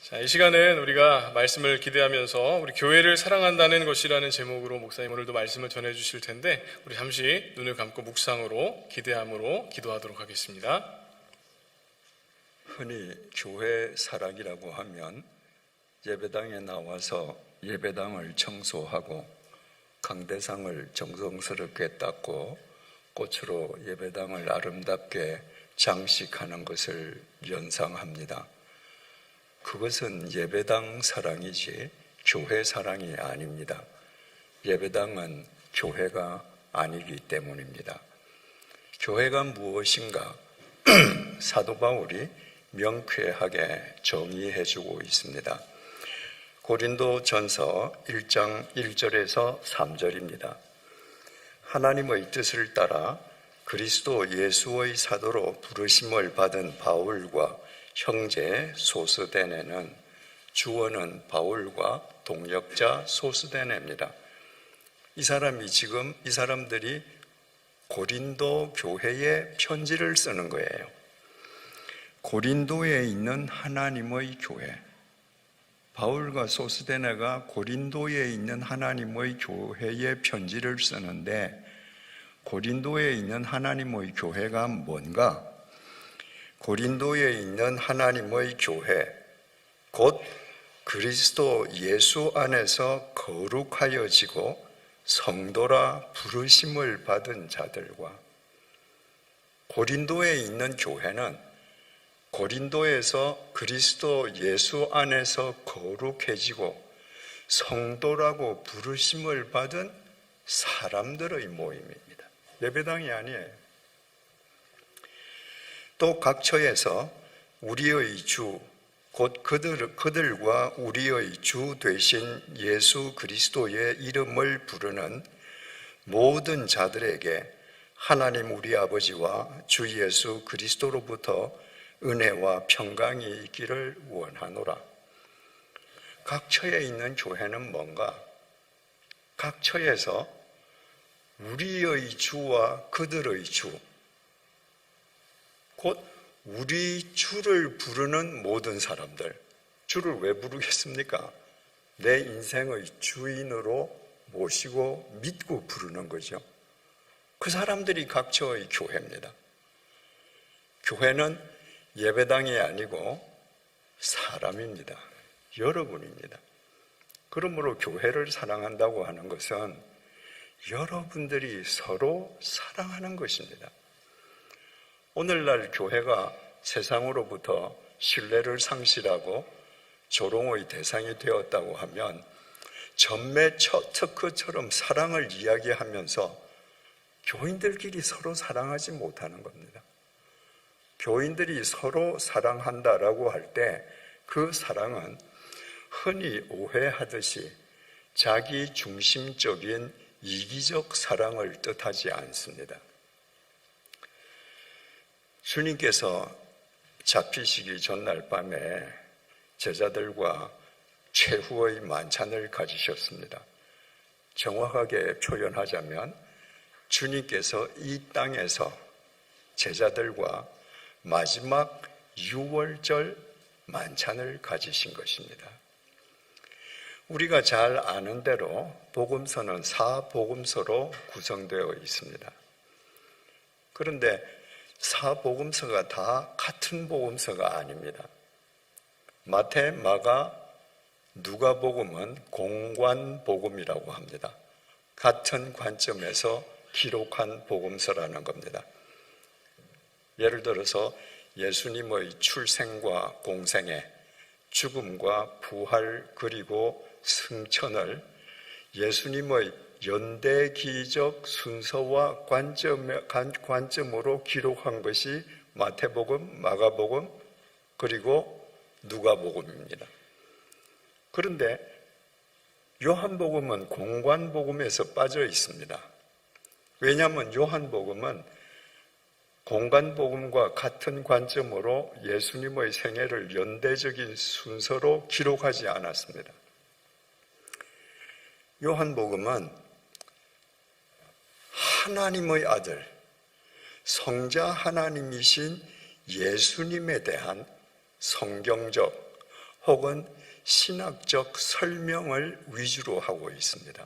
자, 이 시간은 우리가 말씀을 기대하면서 우리 교회를 사랑한다는 것이라는 제목으로 목사님 오늘도 말씀을 전해 주실 텐데 우리 잠시 눈을 감고 묵상으로 기대함으로 기도하도록 하겠습니다. 흔히 교회 사랑이라고 하면 예배당에 나와서 예배당을 청소하고 강대상을 정성스럽게 닦고 꽃으로 예배당을 아름답게 장식하는 것을 연상합니다. 그것은 예배당 사랑이지 교회 사랑이 아닙니다. 예배당은 교회가 아니기 때문입니다. 교회가 무엇인가? 사도 바울이 명쾌하게 정의해주고 있습니다. 고린도 전서 1장 1절에서 3절입니다. 하나님의 뜻을 따라 그리스도 예수의 사도로 부르심을 받은 바울과 형제 소스데네는 주어는 바울과 동역자 소스데네입니다. 이 사람들이 고린도 교회에 편지를 쓰는 거예요. 고린도에 있는 하나님의 교회, 바울과 소스데네가 고린도에 있는 하나님의 교회에 편지를 쓰는데 고린도에 있는 하나님의 교회가 뭔가? 고린도에 있는 하나님의 교회, 곧 그리스도 예수 안에서 거룩하여지고 성도라 부르심을 받은 자들과, 고린도에 있는 교회는 고린도에서 그리스도 예수 안에서 거룩해지고 성도라고 부르심을 받은 사람들의 모임입니다. 예배당이 아니에요. 또 각처에서 우리의 주, 곧 그들과 우리의 주 되신 예수 그리스도의 이름을 부르는 모든 자들에게 하나님 우리 아버지와 주 예수 그리스도로부터 은혜와 평강이 있기를 원하노라. 각처에 있는 교회는 뭔가? 각처에서 우리의 주와 그들의 주, 곧 우리 주를 부르는 모든 사람들. 주를 왜 부르겠습니까? 내 인생의 주인으로 모시고 믿고 부르는 거죠. 그 사람들이 각처의 교회입니다. 교회는 예배당이 아니고 사람입니다. 여러분입니다. 그러므로 교회를 사랑한다고 하는 것은 여러분들이 서로 사랑하는 것입니다. 오늘날 교회가 세상으로부터 신뢰를 상실하고 조롱의 대상이 되었다고 하면 전매 특허처럼 사랑을 이야기하면서 교인들끼리 서로 사랑하지 못하는 겁니다. 교인들이 서로 사랑한다라고 할 때 그 사랑은 흔히 오해하듯이 자기 중심적인 이기적 사랑을 뜻하지 않습니다. 주님께서 잡히시기 전날 밤에 제자들과 최후의 만찬을 가지셨습니다. 정확하게 표현하자면 주님께서 이 땅에서 제자들과 마지막 유월절 만찬을 가지신 것입니다. 우리가 잘 아는 대로 복음서는 4복음서로 구성되어 있습니다. 그런데 4복음서가 다 같은 복음서가 아닙니다. 마태, 마가, 누가복음은 공관복음이라고 합니다. 같은 관점에서 기록한 복음서라는 겁니다. 예를 들어서 예수님의 출생과 공생애, 죽음과 부활 그리고 승천을 예수님의 연대기적 순서와 관점으로 기록한 것이 마태복음, 마가복음 그리고 누가복음입니다. 그런데 요한복음은 공관복음에서 빠져 있습니다. 왜냐하면 요한복음은 공관복음과 같은 관점으로 예수님의 생애를 연대적인 순서로 기록하지 않았습니다. 요한복음은 하나님의 아들, 성자 하나님이신 예수님에 대한 성경적 혹은 신학적 설명을 위주로 하고 있습니다.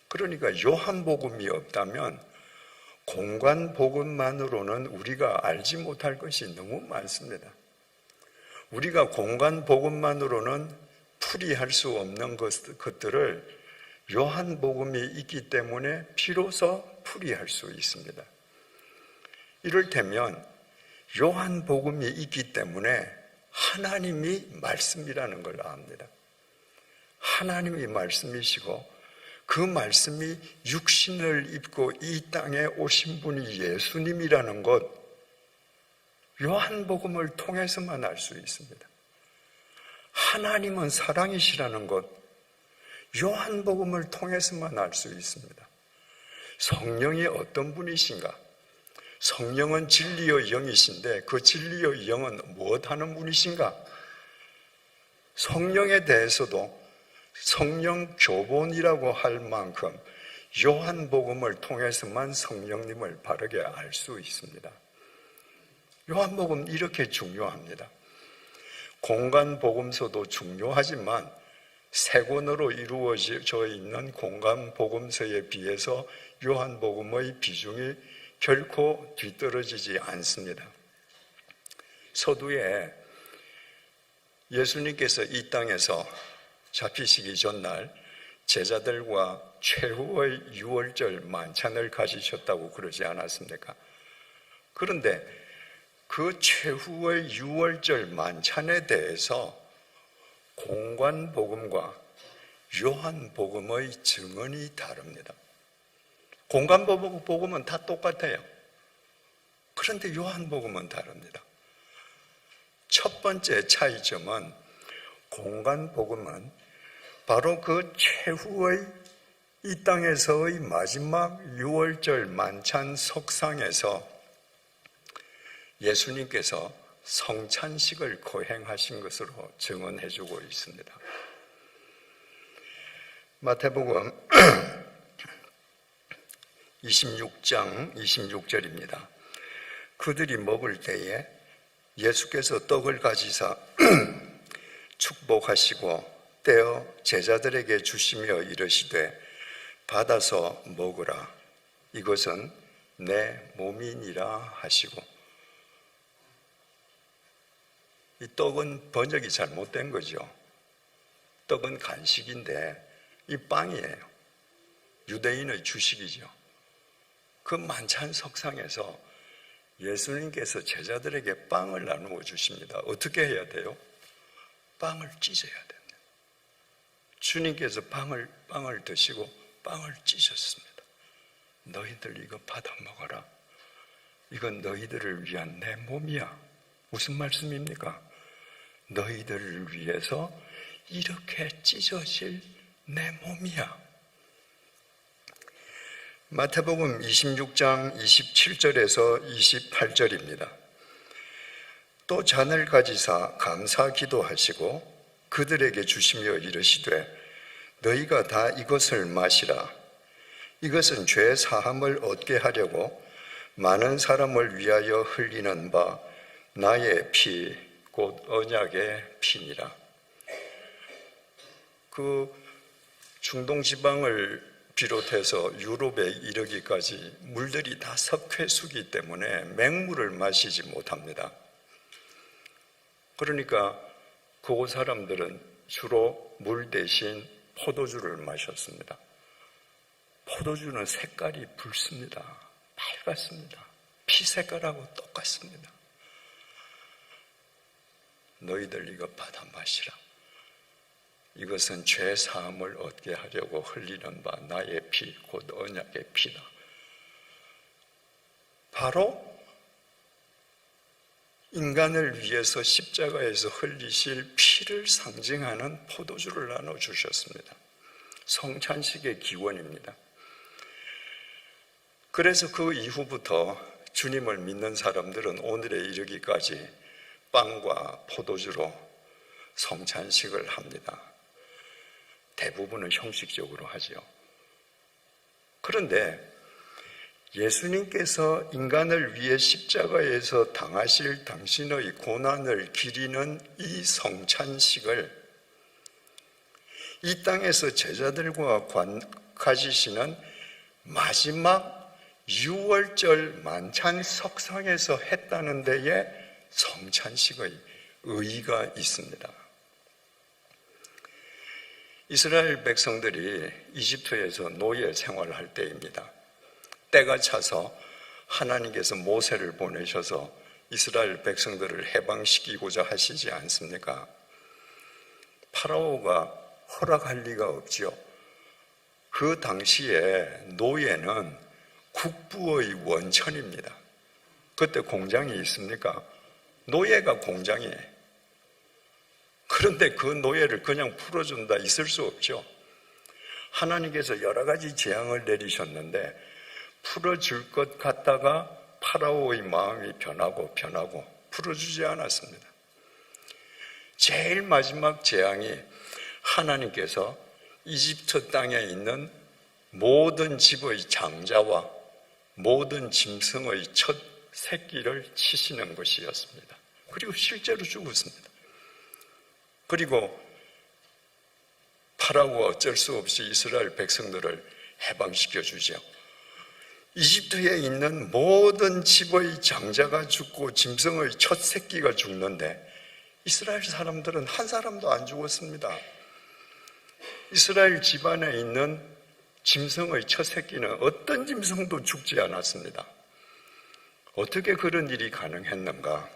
그러니까 요한복음이 없다면 공관복음만으로는 우리가 알지 못할 것이 너무 많습니다. 우리가 공관복음만으로는 풀이할 수 없는 것들을 요한복음이 있기 때문에 비로소 풀이할 수 있습니다. 이를테면 요한복음이 있기 때문에 하나님이 말씀이라는 걸 압니다. 하나님이 말씀이시고 그 말씀이 육신을 입고 이 땅에 오신 분이 예수님이라는 것, 요한복음을 통해서만 알 수 있습니다. 하나님은 사랑이시라는 것, 요한복음을 통해서만 알 수 있습니다. 성령이 어떤 분이신가? 성령은 진리의 영이신데 그 진리의 영은 무엇하는 분이신가? 성령에 대해서도 성령 교본이라고 할 만큼 요한복음을 통해서만 성령님을 바르게 알 수 있습니다. 요한복음 이렇게 중요합니다. 공관복음서도 중요하지만 세 권으로 이루어져 있는 공관복음서에 비해서 요한복음의 비중이 결코 뒤떨어지지 않습니다. 서두에 예수님께서 이 땅에서 잡히시기 전날 제자들과 최후의 유월절 만찬을 가지셨다고 그러지 않았습니까? 그런데 그 최후의 유월절 만찬에 대해서 공관복음과 요한복음의 증언이 다릅니다. 공관복음은 다 똑같아요. 그런데 요한복음은 다릅니다. 첫 번째 차이점은 공관복음은 바로 그 최후의 이 땅에서의 마지막 유월절 만찬 석상에서 예수님께서 성찬식을 거행하신 것으로 증언해주고 있습니다. 마태복음 26장 26절입니다. 그들이 먹을 때에 예수께서 떡을 가지사 축복하시고 떼어 제자들에게 주시며 이르시되 받아서 먹으라. 이것은 내 몸이니라 하시고. 이 떡은 번역이 잘못된 거죠. 떡은 간식인데 이 빵이에요. 유대인의 주식이죠. 그 만찬 석상에서 예수님께서 제자들에게 빵을 나누어 주십니다. 어떻게 해야 돼요? 빵을 찢어야 됩니다. 주님께서 빵을 드시고 빵을 찢었습니다. 너희들 이거 받아 먹어라. 이건 너희들을 위한 내 몸이야. 무슨 말씀입니까? 너희들을 위해서 이렇게 찢어질 내 몸이야. 마태복음 26장 27절에서 28절입니다. 또 잔을 가지사 감사 기도하시고 그들에게 주시며 이르시되 너희가 다 이것을 마시라. 이것은 죄 사함을 얻게 하려고 많은 사람을 위하여 흘리는 바 나의 피 곧 언약의 피니라. 그 중동 지방을 비롯해서 유럽에 이르기까지 물들이 다 석회수기 때문에 맹물을 마시지 못합니다. 그러니까 그곳 사람들은 주로 물 대신 포도주를 마셨습니다. 포도주는 색깔이 붉습니다. 밝았습니다. 피 색깔하고 똑같습니다. 너희들 이거 받아 마시라. 이것은 죄 사함을 얻게 하려고 흘리는 바 나의 피 곧 언약의 피다. 바로 인간을 위해서 십자가에서 흘리실 피를 상징하는 포도주를 나눠주셨습니다. 성찬식의 기원입니다. 그래서 그 이후부터 주님을 믿는 사람들은 오늘에 이르기까지 빵과 포도주로 성찬식을 합니다. 대부분은 형식적으로 하죠. 그런데 예수님께서 인간을 위해 십자가에서 당하실 당신의 고난을 기리는 이 성찬식을 이 땅에서 제자들과 가지시는 마지막 6월절 만찬 석상에서 했다는 데에 성찬식의 의의가 있습니다. 이스라엘 백성들이 이집트에서 노예 생활을 할 때입니다. 때가 차서 하나님께서 모세를 보내셔서 이스라엘 백성들을 해방시키고자 하시지 않습니까? 파라오가 허락할 리가 없지요. 그 당시에 노예는 국부의 원천입니다. 그때 공장이 있습니까? 노예가 공장이에요. 그런데 그 노예를 그냥 풀어준다 있을 수 없죠. 하나님께서 여러 가지 재앙을 내리셨는데 풀어줄 것 같다가 파라오의 마음이 변하고 풀어주지 않았습니다. 제일 마지막 재앙이 하나님께서 이집트 땅에 있는 모든 집의 장자와 모든 짐승의 첫 새끼를 치시는 것이었습니다. 그리고 실제로 죽었습니다. 그리고 파라오가 어쩔 수 없이 이스라엘 백성들을 해방시켜 주죠. 이집트에 있는 모든 집의 장자가 죽고 짐승의 첫 새끼가 죽는데 이스라엘 사람들은 한 사람도 안 죽었습니다. 이스라엘 집안에 있는 짐승의 첫 새끼는 어떤 짐승도 죽지 않았습니다. 어떻게 그런 일이 가능했는가?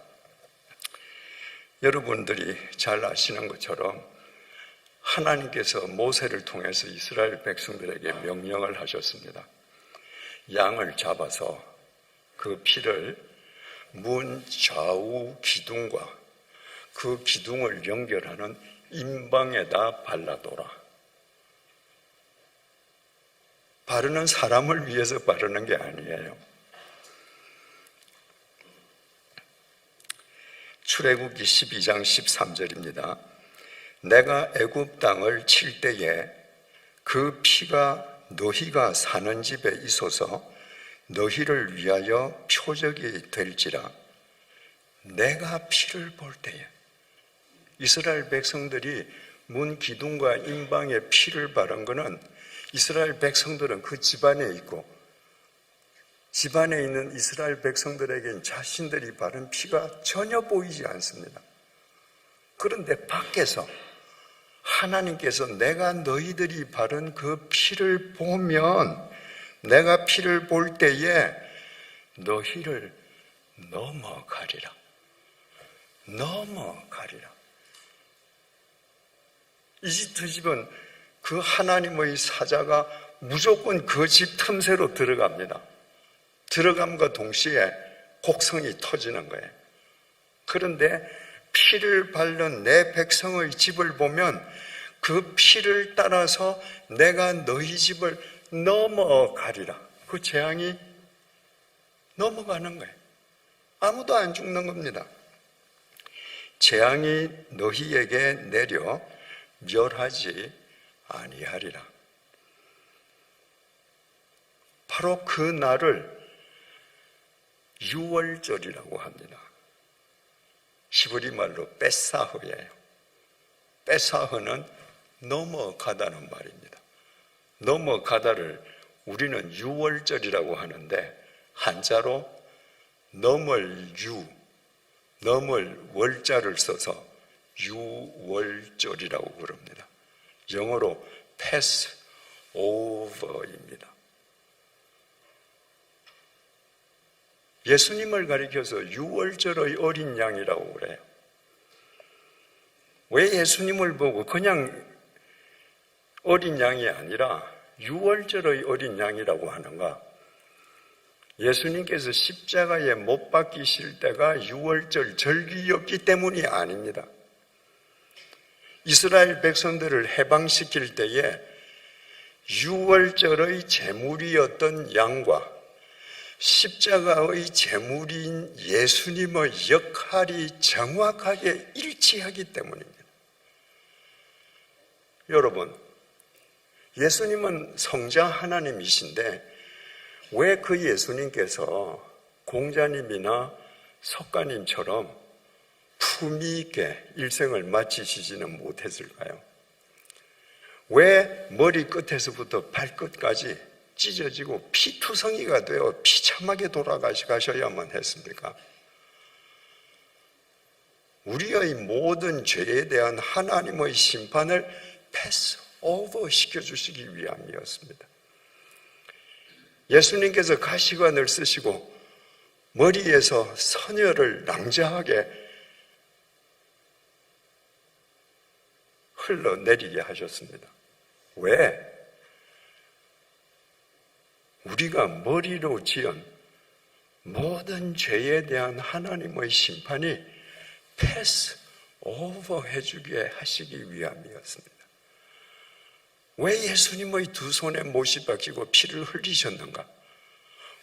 여러분들이 잘 아시는 것처럼 하나님께서 모세를 통해서 이스라엘 백성들에게 명령을 하셨습니다. 양을 잡아서 그 피를 문 좌우 기둥과 그 기둥을 연결하는 임방에다 발라둬라. 바르는 사람을 위해서 바르는 게 아니에요. 출애굽기 12장 13절입니다. 내가 애굽 땅을 칠 때에 그 피가 너희가 사는 집에 있어서 너희를 위하여 표적이 될지라. 내가 피를 볼 때에 이스라엘 백성들이 문 기둥과 임방에 피를 바른 것은 이스라엘 백성들은 그 집안에 있고 집안에 있는 이스라엘 백성들에겐 자신들이 바른 피가 전혀 보이지 않습니다. 그런데 밖에서 하나님께서 내가 너희들이 바른 그 피를 보면 내가 피를 볼 때에 너희를 넘어가리라. 넘어가리라. 이집트 집은 그 하나님의 사자가 무조건 그 집 틈새로 들어갑니다. 들어감과 동시에 곡성이 터지는 거예요. 그런데 피를 바른 내 백성의 집을 보면 그 피를 따라서 내가 너희 집을 넘어가리라. 그 재앙이 넘어가는 거예요. 아무도 안 죽는 겁니다. 재앙이 너희에게 내려 멸하지 아니하리라. 바로 그 날을 유월절이라고 합니다. 히브리 말로 뺏사흐예요. 뺏사흐는 넘어가다는 말입니다. 넘어가다를 우리는 유월절이라고 하는데 한자로 넘을 월자를 써서 유월절이라고 부릅니다. 영어로 pass over입니다. 예수님을 가리켜서 유월절의 어린 양이라고 그래요. 왜 예수님을 보고 그냥 어린 양이 아니라 유월절의 어린 양이라고 하는가? 예수님께서 십자가에 못 박히실 때가 유월절 절기였기 때문이 아닙니다. 이스라엘 백성들을 해방시킬 때에 유월절의 제물이었던 양과 십자가의 제물인 예수님의 역할이 정확하게 일치하기 때문입니다. 여러분, 예수님은 성자 하나님이신데 왜 그 예수님께서 공자님이나 석가님처럼 품위 있게 일생을 마치시지는 못했을까요? 왜 머리 끝에서부터 발끝까지 찢어지고 피투성이가 되어 비참하게 돌아가셔야만 했습니까? 우리의 모든 죄에 대한 하나님의 심판을 패스 오버 시켜주시기 위함이었습니다. 예수님께서 가시관을 쓰시고 머리에서 선혈을 낭자하게 흘러내리게 하셨습니다. 왜? 우리가 머리로 지은 모든 죄에 대한 하나님의 심판이 패스 오버 해주게 하시기 위함이었습니다. 왜 예수님의 두 손에 못이 박히고 피를 흘리셨는가?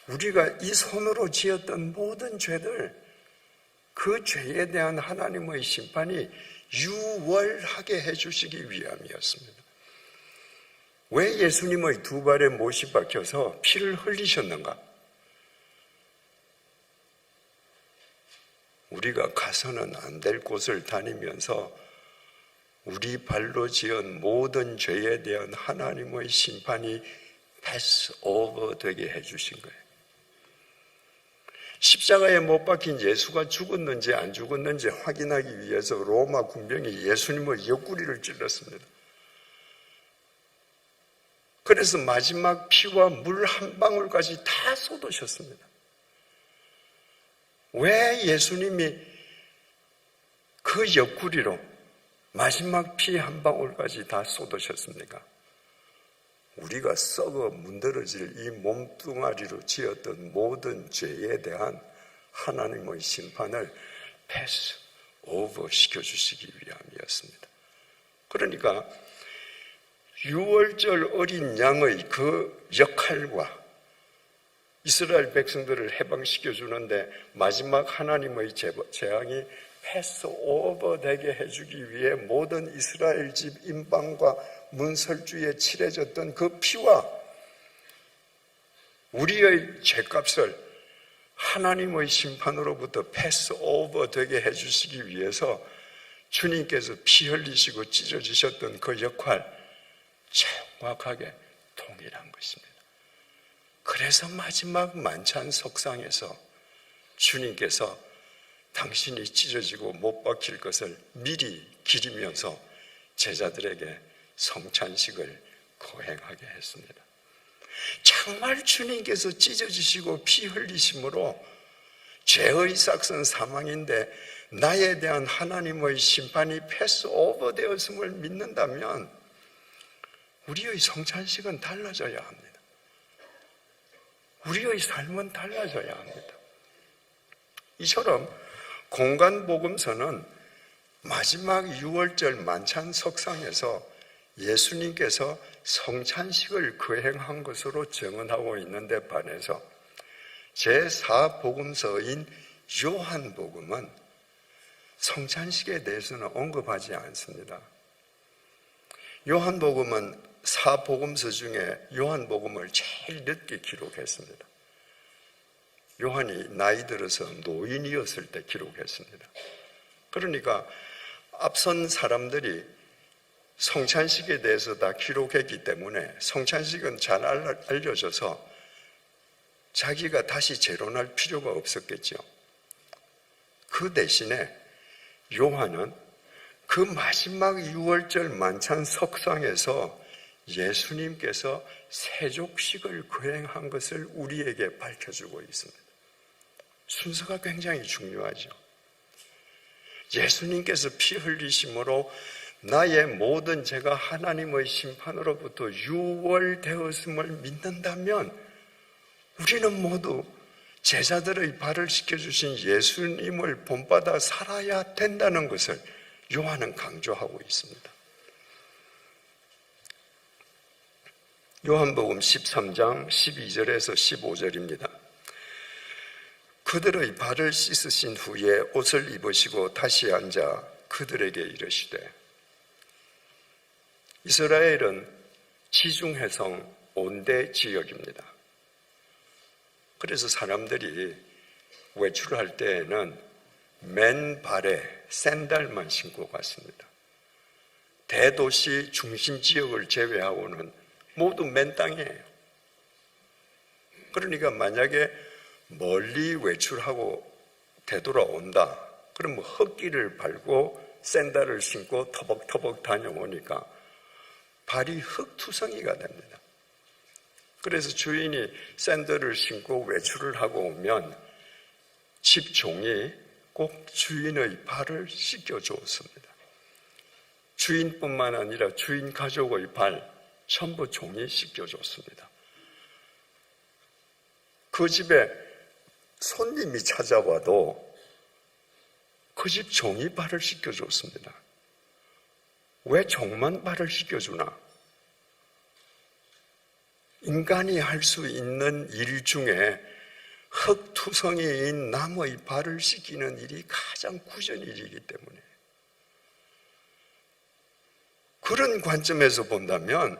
우리가 이 손으로 지었던 모든 죄들, 그 죄에 대한 하나님의 심판이 유월하게 해주시기 위함이었습니다. 왜 예수님의 두 발에 못이 박혀서 피를 흘리셨는가? 우리가 가서는 안 될 곳을 다니면서 우리 발로 지은 모든 죄에 대한 하나님의 심판이 패스 오버 되게 해주신 거예요. 십자가에 못 박힌 예수가 죽었는지 안 죽었는지 확인하기 위해서 로마 군병이 예수님의 옆구리를 찔렀습니다. 그래서 마지막 피와 물 한 방울까지 다 쏟으셨습니다. 왜 예수님이 그 옆구리로 마지막 피 한 방울까지 다 쏟으셨습니까? 우리가 썩어 문드러질 이 몸뚱아리로 지었던 모든 죄에 대한 하나님의 심판을 패스 오버 시켜주시기 위함이었습니다. 그러니까 6월절 어린 양의 그 역할과 이스라엘 백성들을 해방시켜주는데 마지막 하나님의 재앙이 패스 오버 되게 해주기 위해 모든 이스라엘 집 임방과 문설주에 칠해졌던 그 피와 우리의 죄값을 하나님의 심판으로부터 패스 오버 되게 해주시기 위해서 주님께서 피 흘리시고 찢어지셨던 그 역할 정확하게 동일한 것입니다. 그래서 마지막 만찬 석상에서 주님께서 당신이 찢어지고 못 박힐 것을 미리 기리면서 제자들에게 성찬식을 거행하게 했습니다. 정말 주님께서 찢어지시고 피 흘리심으로 죄의 삭선 사망인데 나에 대한 하나님의 심판이 패스 오버 되었음을 믿는다면 우리의 성찬식은 달라져야 합니다. 우리의 삶은 달라져야 합니다. 이처럼 공간복음서는 마지막 6월절 만찬 석상에서 예수님께서 성찬식을 거행한 것으로 증언하고 있는데 반해서 제4복음서인 요한복음은 성찬식에 대해서는 언급하지 않습니다. 요한복음은 4복음서 중에 요한복음을 제일 늦게 기록했습니다. 요한이 나이 들어서 노인이었을 때 기록했습니다. 그러니까 앞선 사람들이 성찬식에 대해서 다 기록했기 때문에 성찬식은 잘 알려져서 자기가 다시 재론할 필요가 없었겠죠. 그 대신에 요한은 그 마지막 6월절 만찬 석상에서 예수님께서 세족식을 거행한 것을 우리에게 밝혀주고 있습니다. 순서가 굉장히 중요하죠. 예수님께서 피 흘리심으로 나의 모든 죄가 하나님의 심판으로부터 유월되었음을 믿는다면 우리는 모두 제자들의 발을 씻겨주신 예수님을 본받아 살아야 된다는 것을 요한은 강조하고 있습니다. 요한복음 13장 12절에서 15절입니다. 그들의 발을 씻으신 후에 옷을 입으시고 다시 앉아 그들에게 이르시되 이스라엘은 지중해성 온대 지역입니다. 그래서 사람들이 외출할 때에는 맨발에 샌들만 신고 갔습니다. 대도시 중심 지역을 제외하고는 모두 맨 땅이에요. 그러니까 만약에 멀리 외출하고 되돌아온다, 그러면 흙길을 밟고 샌들을 신고 터벅터벅 다녀오니까 발이 흙투성이가 됩니다. 그래서 주인이 샌들을 신고 외출을 하고 오면 집 종이 꼭 주인의 발을 씻겨 주었습니다. 주인뿐만 아니라 주인 가족의 발 전부 종이 씻겨 줬습니다. 그 집에 손님이 찾아와도 그 집 종이 발을 씻겨 줬습니다. 왜 종만 발을 씻겨 주나? 인간이 할 수 있는 일 중에 흙투성이인 남의 발을 씻기는 일이 가장 굳은 일이기 때문에, 그런 관점에서 본다면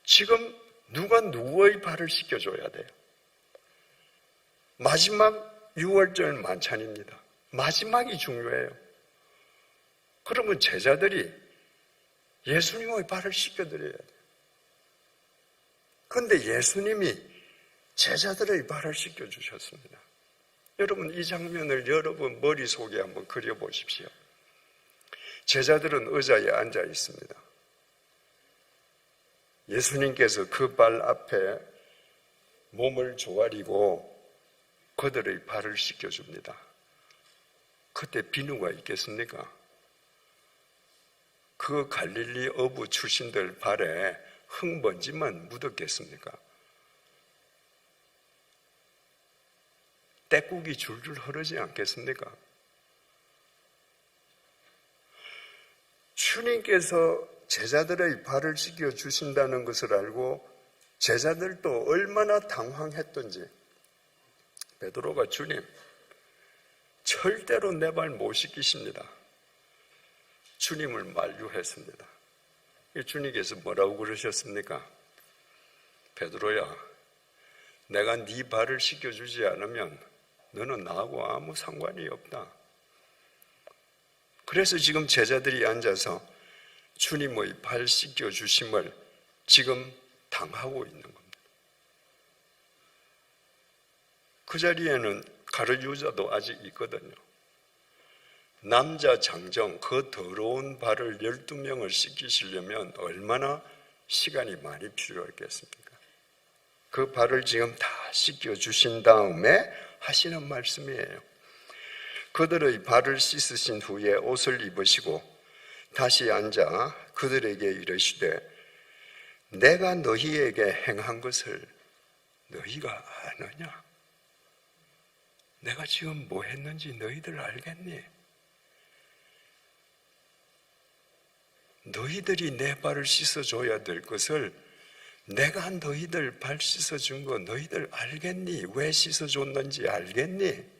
지금 누가 누구의 발을 씻겨줘야 돼요? 마지막 6월절 만찬입니다. 마지막이 중요해요. 그러면 제자들이 예수님의 발을 씻겨드려야 돼요. 그런데 예수님이 제자들의 발을 씻겨주셨습니다. 여러분, 이 장면을 여러분 머릿속에 한번 그려보십시오. 제자들은 의자에 앉아 있습니다. 예수님께서 그 발 앞에 몸을 조아리고 그들의 발을 씻겨줍니다. 그때 비누가 있겠습니까? 그 갈릴리 어부 출신들 발에 흙먼지만 묻었겠습니까? 때국이 줄줄 흐르지 않겠습니까? 주님께서 제자들의 발을 씻겨 주신다는 것을 알고 제자들도 얼마나 당황했던지, 베드로가 주님, 절대로 내 발 못 씻기십니다. 주님을 만류했습니다. 주님께서 뭐라고 그러셨습니까? 베드로야, 내가 네 발을 씻겨주지 않으면 너는 나하고 아무 상관이 없다. 그래서 지금 제자들이 앉아서 주님의 발 씻겨주심을 지금 당하고 있는 겁니다. 그 자리에는 가룟 유다도 아직 있거든요. 남자 장정, 그 더러운 발을 12명을 씻기시려면 얼마나 시간이 많이 필요했겠습니까? 그 발을 지금 다 씻겨주신 다음에 하시는 말씀이에요. 그들의 발을 씻으신 후에 옷을 입으시고 다시 앉아 그들에게 이르시되, 내가 너희에게 행한 것을 너희가 아느냐? 내가 지금 뭐 했는지 너희들 알겠니? 너희들이 내 발을 씻어줘야 될 것을 내가 너희들 발 씻어준 거 너희들 알겠니? 왜 씻어줬는지 알겠니?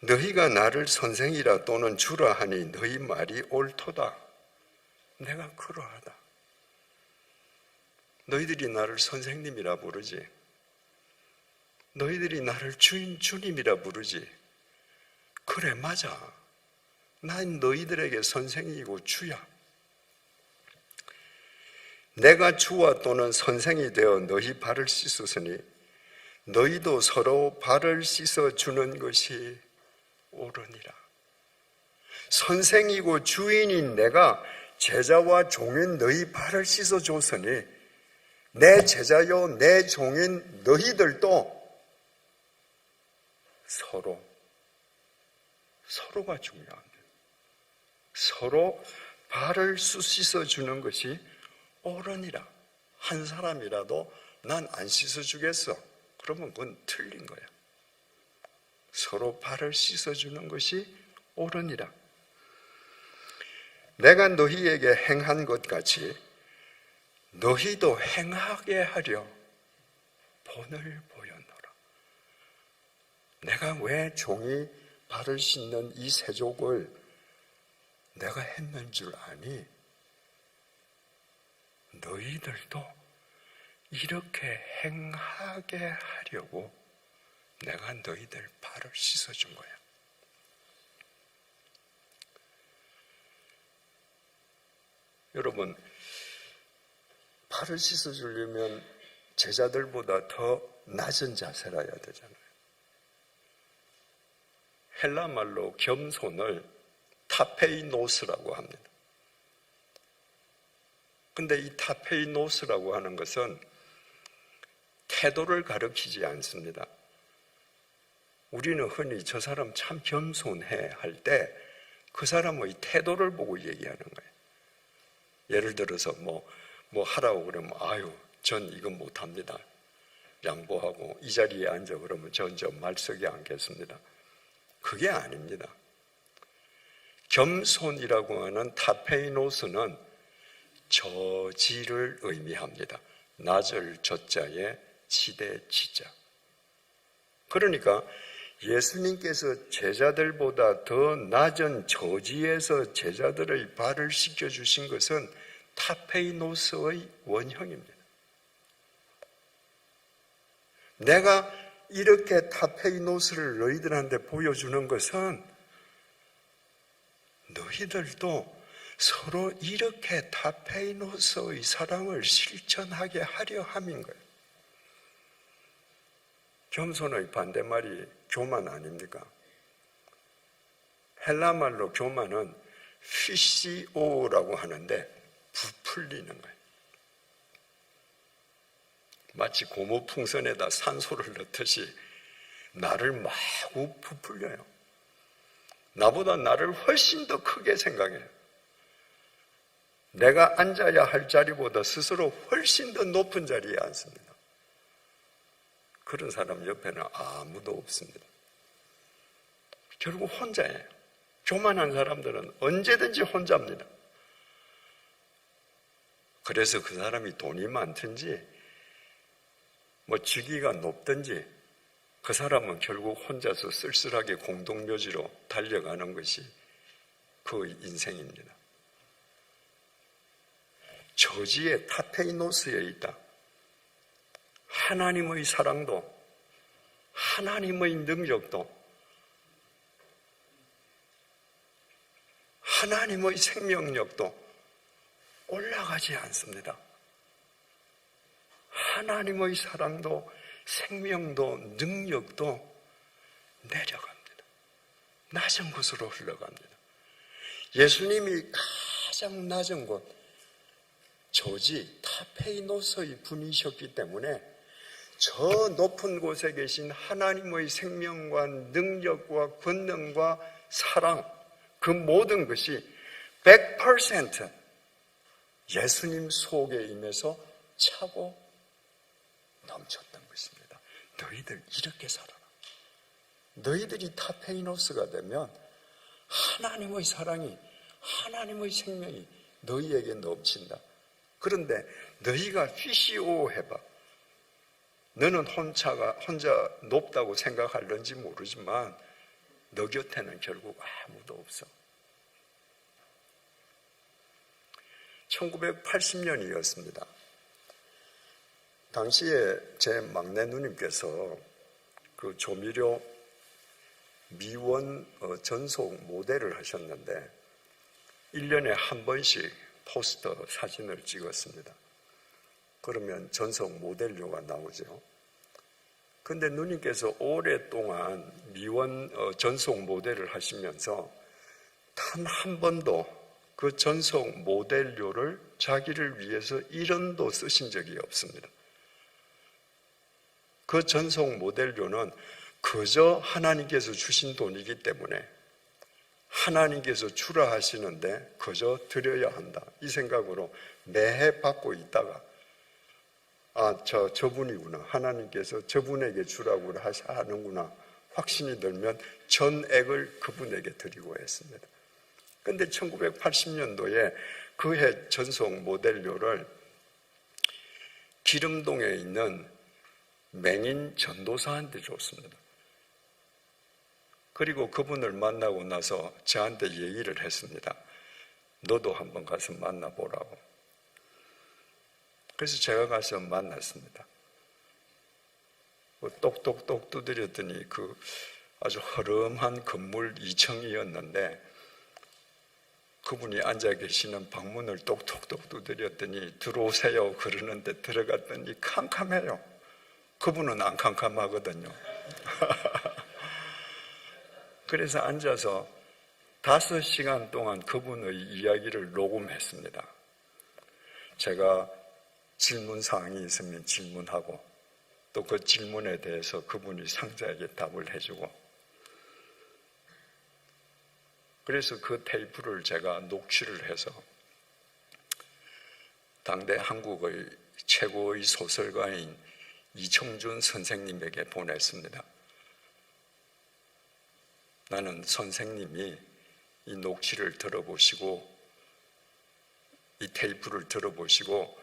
너희가 나를 선생이라 또는 주라 하니 너희 말이 옳도다. 내가 그러하다. 너희들이 나를 선생님이라 부르지, 너희들이 나를 주님이라 부르지. 그래, 맞아. 난 너희들에게 선생이고 주야. 내가 주와 또는 선생이 되어 너희 발을 씻었으니 너희도 서로 발을 씻어주는 것이 옳으니라. 선생이고 주인인 내가 제자와 종인 너희 발을 씻어줬으니 내 제자요 내 종인 너희들도 서로가 중요합니다. 서로 발을 씻어주는 것이 옳으니라. 한 사람이라도 난 안 씻어주겠어, 그러면 그건 틀린 거야. 서로 발을 씻어주는 것이 옳으니라. 내가 너희에게 행한 것 같이 너희도 행하게 하려 본을 보였노라. 내가 왜 종이 발을 씻는 이 세족을 내가 했는 줄 아니? 너희들도 이렇게 행하게 하려고 내가 너희들 발을 씻어준 거야. 여러분, 발을 씻어주려면 제자들보다 더 낮은 자세라 해야 되잖아요. 헬라 말로 겸손을 타페이노스라고 합니다. 근데 이 타페이노스라고 하는 것은 태도를 가리키지 않습니다. 우리는 흔히 저 사람 참 겸손해 할 때 그 사람의 태도를 보고 얘기하는 거예요. 예를 들어서 뭐 하라고 그러면 아유 전 이건 못합니다. 양보하고 이 자리에 앉아 그러면 전 말석에 앉겠습니다. 그게 아닙니다. 겸손이라고 하는 타페이노스는 저지를 의미합니다. 낮을 저자에 지대 지자. 그러니까 예수님께서 제자들보다 더 낮은 저지에서 제자들의 발을 씻겨주신 것은 타페이노스의 원형입니다. 내가 이렇게 타페이노스를 너희들한테 보여주는 것은 너희들도 서로 이렇게 타페이노스의 사랑을 실천하게 하려 함인 거예요. 겸손의 반대말이 교만 아닙니까? 헬라말로 교만은 피시오라고 하는데 부풀리는 거예요. 마치 고무풍선에다 산소를 넣듯이 나를 마구 부풀려요. 나보다 나를 훨씬 더 크게 생각해요. 내가 앉아야 할 자리보다 스스로 훨씬 더 높은 자리에 앉습니다. 그런 사람 옆에는 아무도 없습니다. 결국 혼자예요. 교만한 사람들은 언제든지 혼자입니다. 그래서 그 사람이 돈이 많든지 직위가 높든지 그 사람은 결국 혼자서 쓸쓸하게 공동묘지로 달려가는 것이 그 인생입니다. 저지의 타페이노스에 있다. 하나님의 사랑도 하나님의 능력도 하나님의 생명력도 올라가지 않습니다. 하나님의 사랑도 생명도 능력도 내려갑니다. 낮은 곳으로 흘러갑니다. 예수님이 가장 낮은 곳 저지 타페이노스의 분이셨기 때문에 저 높은 곳에 계신 하나님의 생명과 능력과 권능과 사랑 그 모든 것이 100% 예수님 속에 임해서 차고 넘쳤던 것입니다. 너희들 이렇게 살아라. 너희들이 타페이노스가 되면 하나님의 사랑이 하나님의 생명이 너희에게 넘친다. 그런데 너희가 피시오 해봐. 너는 혼자 높다고 생각할런지 모르지만 너 곁에는 결국 아무도 없어. 1980년이었습니다. 당시에 제 막내 누님께서 그 조미료 미원 전속 모델을 하셨는데 1년에 한 번씩 포스터 사진을 찍었습니다. 그러면 전속 모델료가 나오죠. 근데 누님께서 오랫동안 미원 전속 모델을 하시면서 단 한 번도 그 전속 모델료를 자기를 위해서 1원도 쓰신 적이 없습니다. 그 전속 모델료는 그저 하나님께서 주신 돈이기 때문에 하나님께서 주라 하시는데 그저 드려야 한다. 이 생각으로 매해 받고 있다가 저분이구나. 하나님께서 저분에게 주라고 하는구나. 확신이 들면 전액을 그분에게 드리고 했습니다. 그런데 1980년도에 그해 전속 모델료를 기름동에 있는 맹인 전도사한테 줬습니다. 그리고 그분을 만나고 나서 저한테 얘기를 했습니다. 너도 한번 가서 만나보라고. 그래서 제가 가서 만났습니다. 똑똑똑 두드렸더니 그 아주 허름한 건물 2층이었는데 그분이 앉아 계시는 방문을 똑똑똑 두드렸더니 들어오세요 그러는데 들어갔더니 캄캄해요. 그분은 안 캄캄하거든요. 그래서 앉아서 5시간 동안 그분의 이야기를 녹음했습니다. 제가 질문사항이 있으면 질문하고 또 그 질문에 대해서 그분이 상자에게 답을 해주고, 그래서 그 테이프를 제가 녹취를 해서 당대 한국의 최고의 소설가인 이청준 선생님에게 보냈습니다. 나는 선생님이 이 녹취를 들어보시고 이 테이프를 들어보시고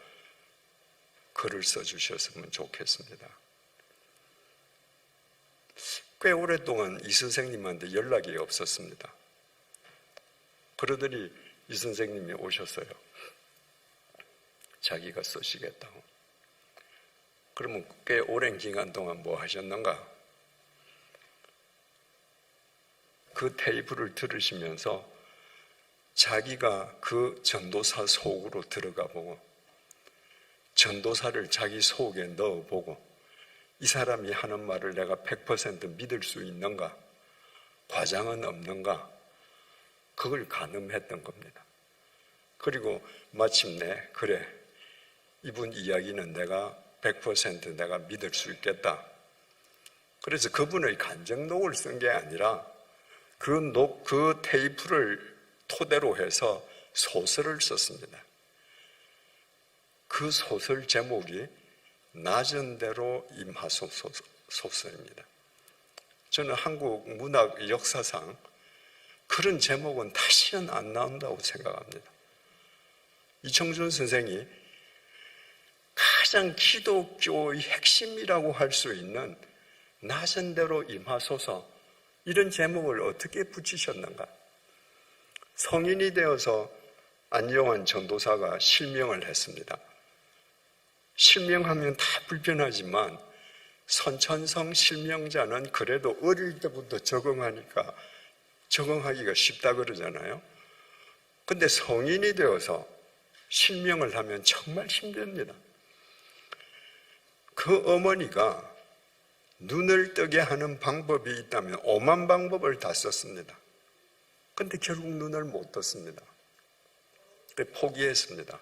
글을 써주셨으면 좋겠습니다. 꽤 오랫동안 이 선생님한테 연락이 없었습니다. 그러더니 이 선생님이 오셨어요. 자기가 쓰시겠다고. 그러면 꽤 오랜 기간 동안 뭐 하셨는가? 그 테이프를 들으시면서 자기가 그 전도사 속으로 들어가 보고 전도사를 자기 속에 넣어보고 이 사람이 하는 말을 내가 100% 믿을 수 있는가? 과장은 없는가? 그걸 가늠했던 겁니다. 그리고 마침내 그래, 이분 이야기는 내가 100% 내가 믿을 수 있겠다. 그래서 그분의 간증록을 쓴 게 아니라 그 테이프를 토대로 해서 소설을 썼습니다. 그 소설 제목이 낮은 대로 임하소서 소설입니다. 저는 한국 문학 역사상 그런 제목은 다시는 안 나온다고 생각합니다. 이청준 선생이 가장 기독교의 핵심이라고 할 수 있는 낮은 대로 임하소서, 이런 제목을 어떻게 붙이셨는가? 성인이 되어서 안영환 전도사가 실명을 했습니다. 실명하면 다 불편하지만 선천성 실명자는 그래도 어릴 때부터 적응하니까 적응하기가 쉽다 그러잖아요. 근데 성인이 되어서 실명을 하면 정말 힘듭니다. 그 어머니가 눈을 뜨게 하는 방법이 있다면 오만 방법을 다 썼습니다. 근데 결국 눈을 못 떴습니다. 포기했습니다.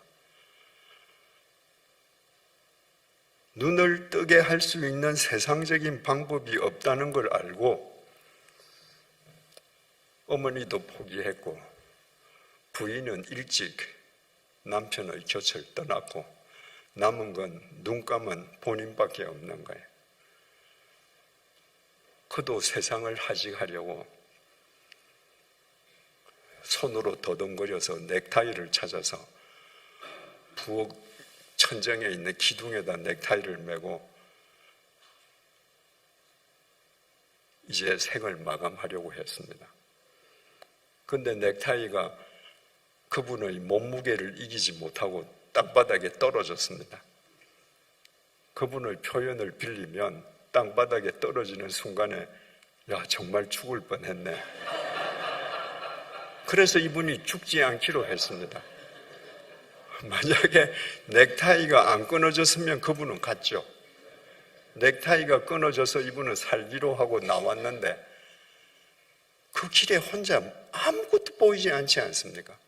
눈을 뜨게 할 수 있는 세상적인 방법이 없다는 걸 알고 어머니도 포기했고 부인은 일찍 남편의 곁을 떠났고 남은 건 눈 감은 본인밖에 없는 거예요. 그도 세상을 하직하려고 손으로 더듬거려서 넥타이를 찾아서 부엌 천정에 있는 기둥에다 넥타이를 메고 이제 생을 마감하려고 했습니다. 그런데 넥타이가 그분의 몸무게를 이기지 못하고 땅바닥에 떨어졌습니다. 그분의 표현을 빌리면 땅바닥에 떨어지는 순간에 야, 정말 죽을 뻔했네. 그래서 이분이 죽지 않기로 했습니다. 만약에 넥타이가 안 끊어졌으면 그분은 갔죠. 넥타이가 끊어져서 이분은 살기로 하고 나왔는데 그 길에 혼자 아무것도 보이지 않지 않습니까?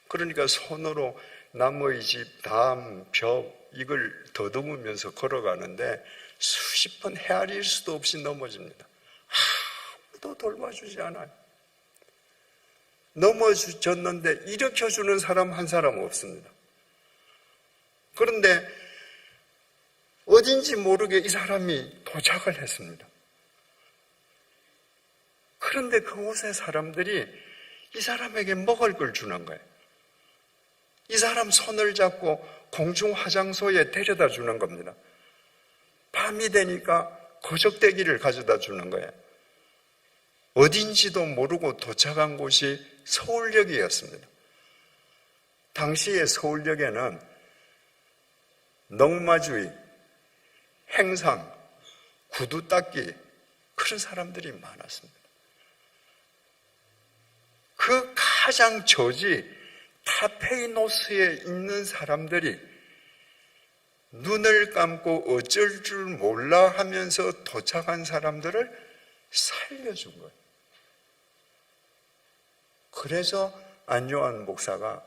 그러니까 손으로 남의 집, 담, 벽 이걸 더듬으면서 걸어가는데 수십 번 헤아릴 수도 없이 넘어집니다. 아무도 돌봐주지 않아요. 넘어졌는데 일으켜주는 사람 한 사람 없습니다. 그런데 어딘지 모르게 이 사람이 도착을 했습니다. 그런데 그곳의 사람들이 이 사람에게 먹을 걸 주는 거예요. 이 사람 손을 잡고 공중화장소에 데려다 주는 겁니다. 밤이 되니까 거적대기를 가져다 주는 거예요. 어딘지도 모르고 도착한 곳이 서울역이었습니다. 당시의 서울역에는 넝마주의, 행상, 구두 닦기 그런 사람들이 많았습니다. 그 가장 저지 타페이노스에 있는 사람들이 눈을 감고 어쩔 줄 몰라 하면서 도착한 사람들을 살려준 거예요. 그래서 안요한 목사가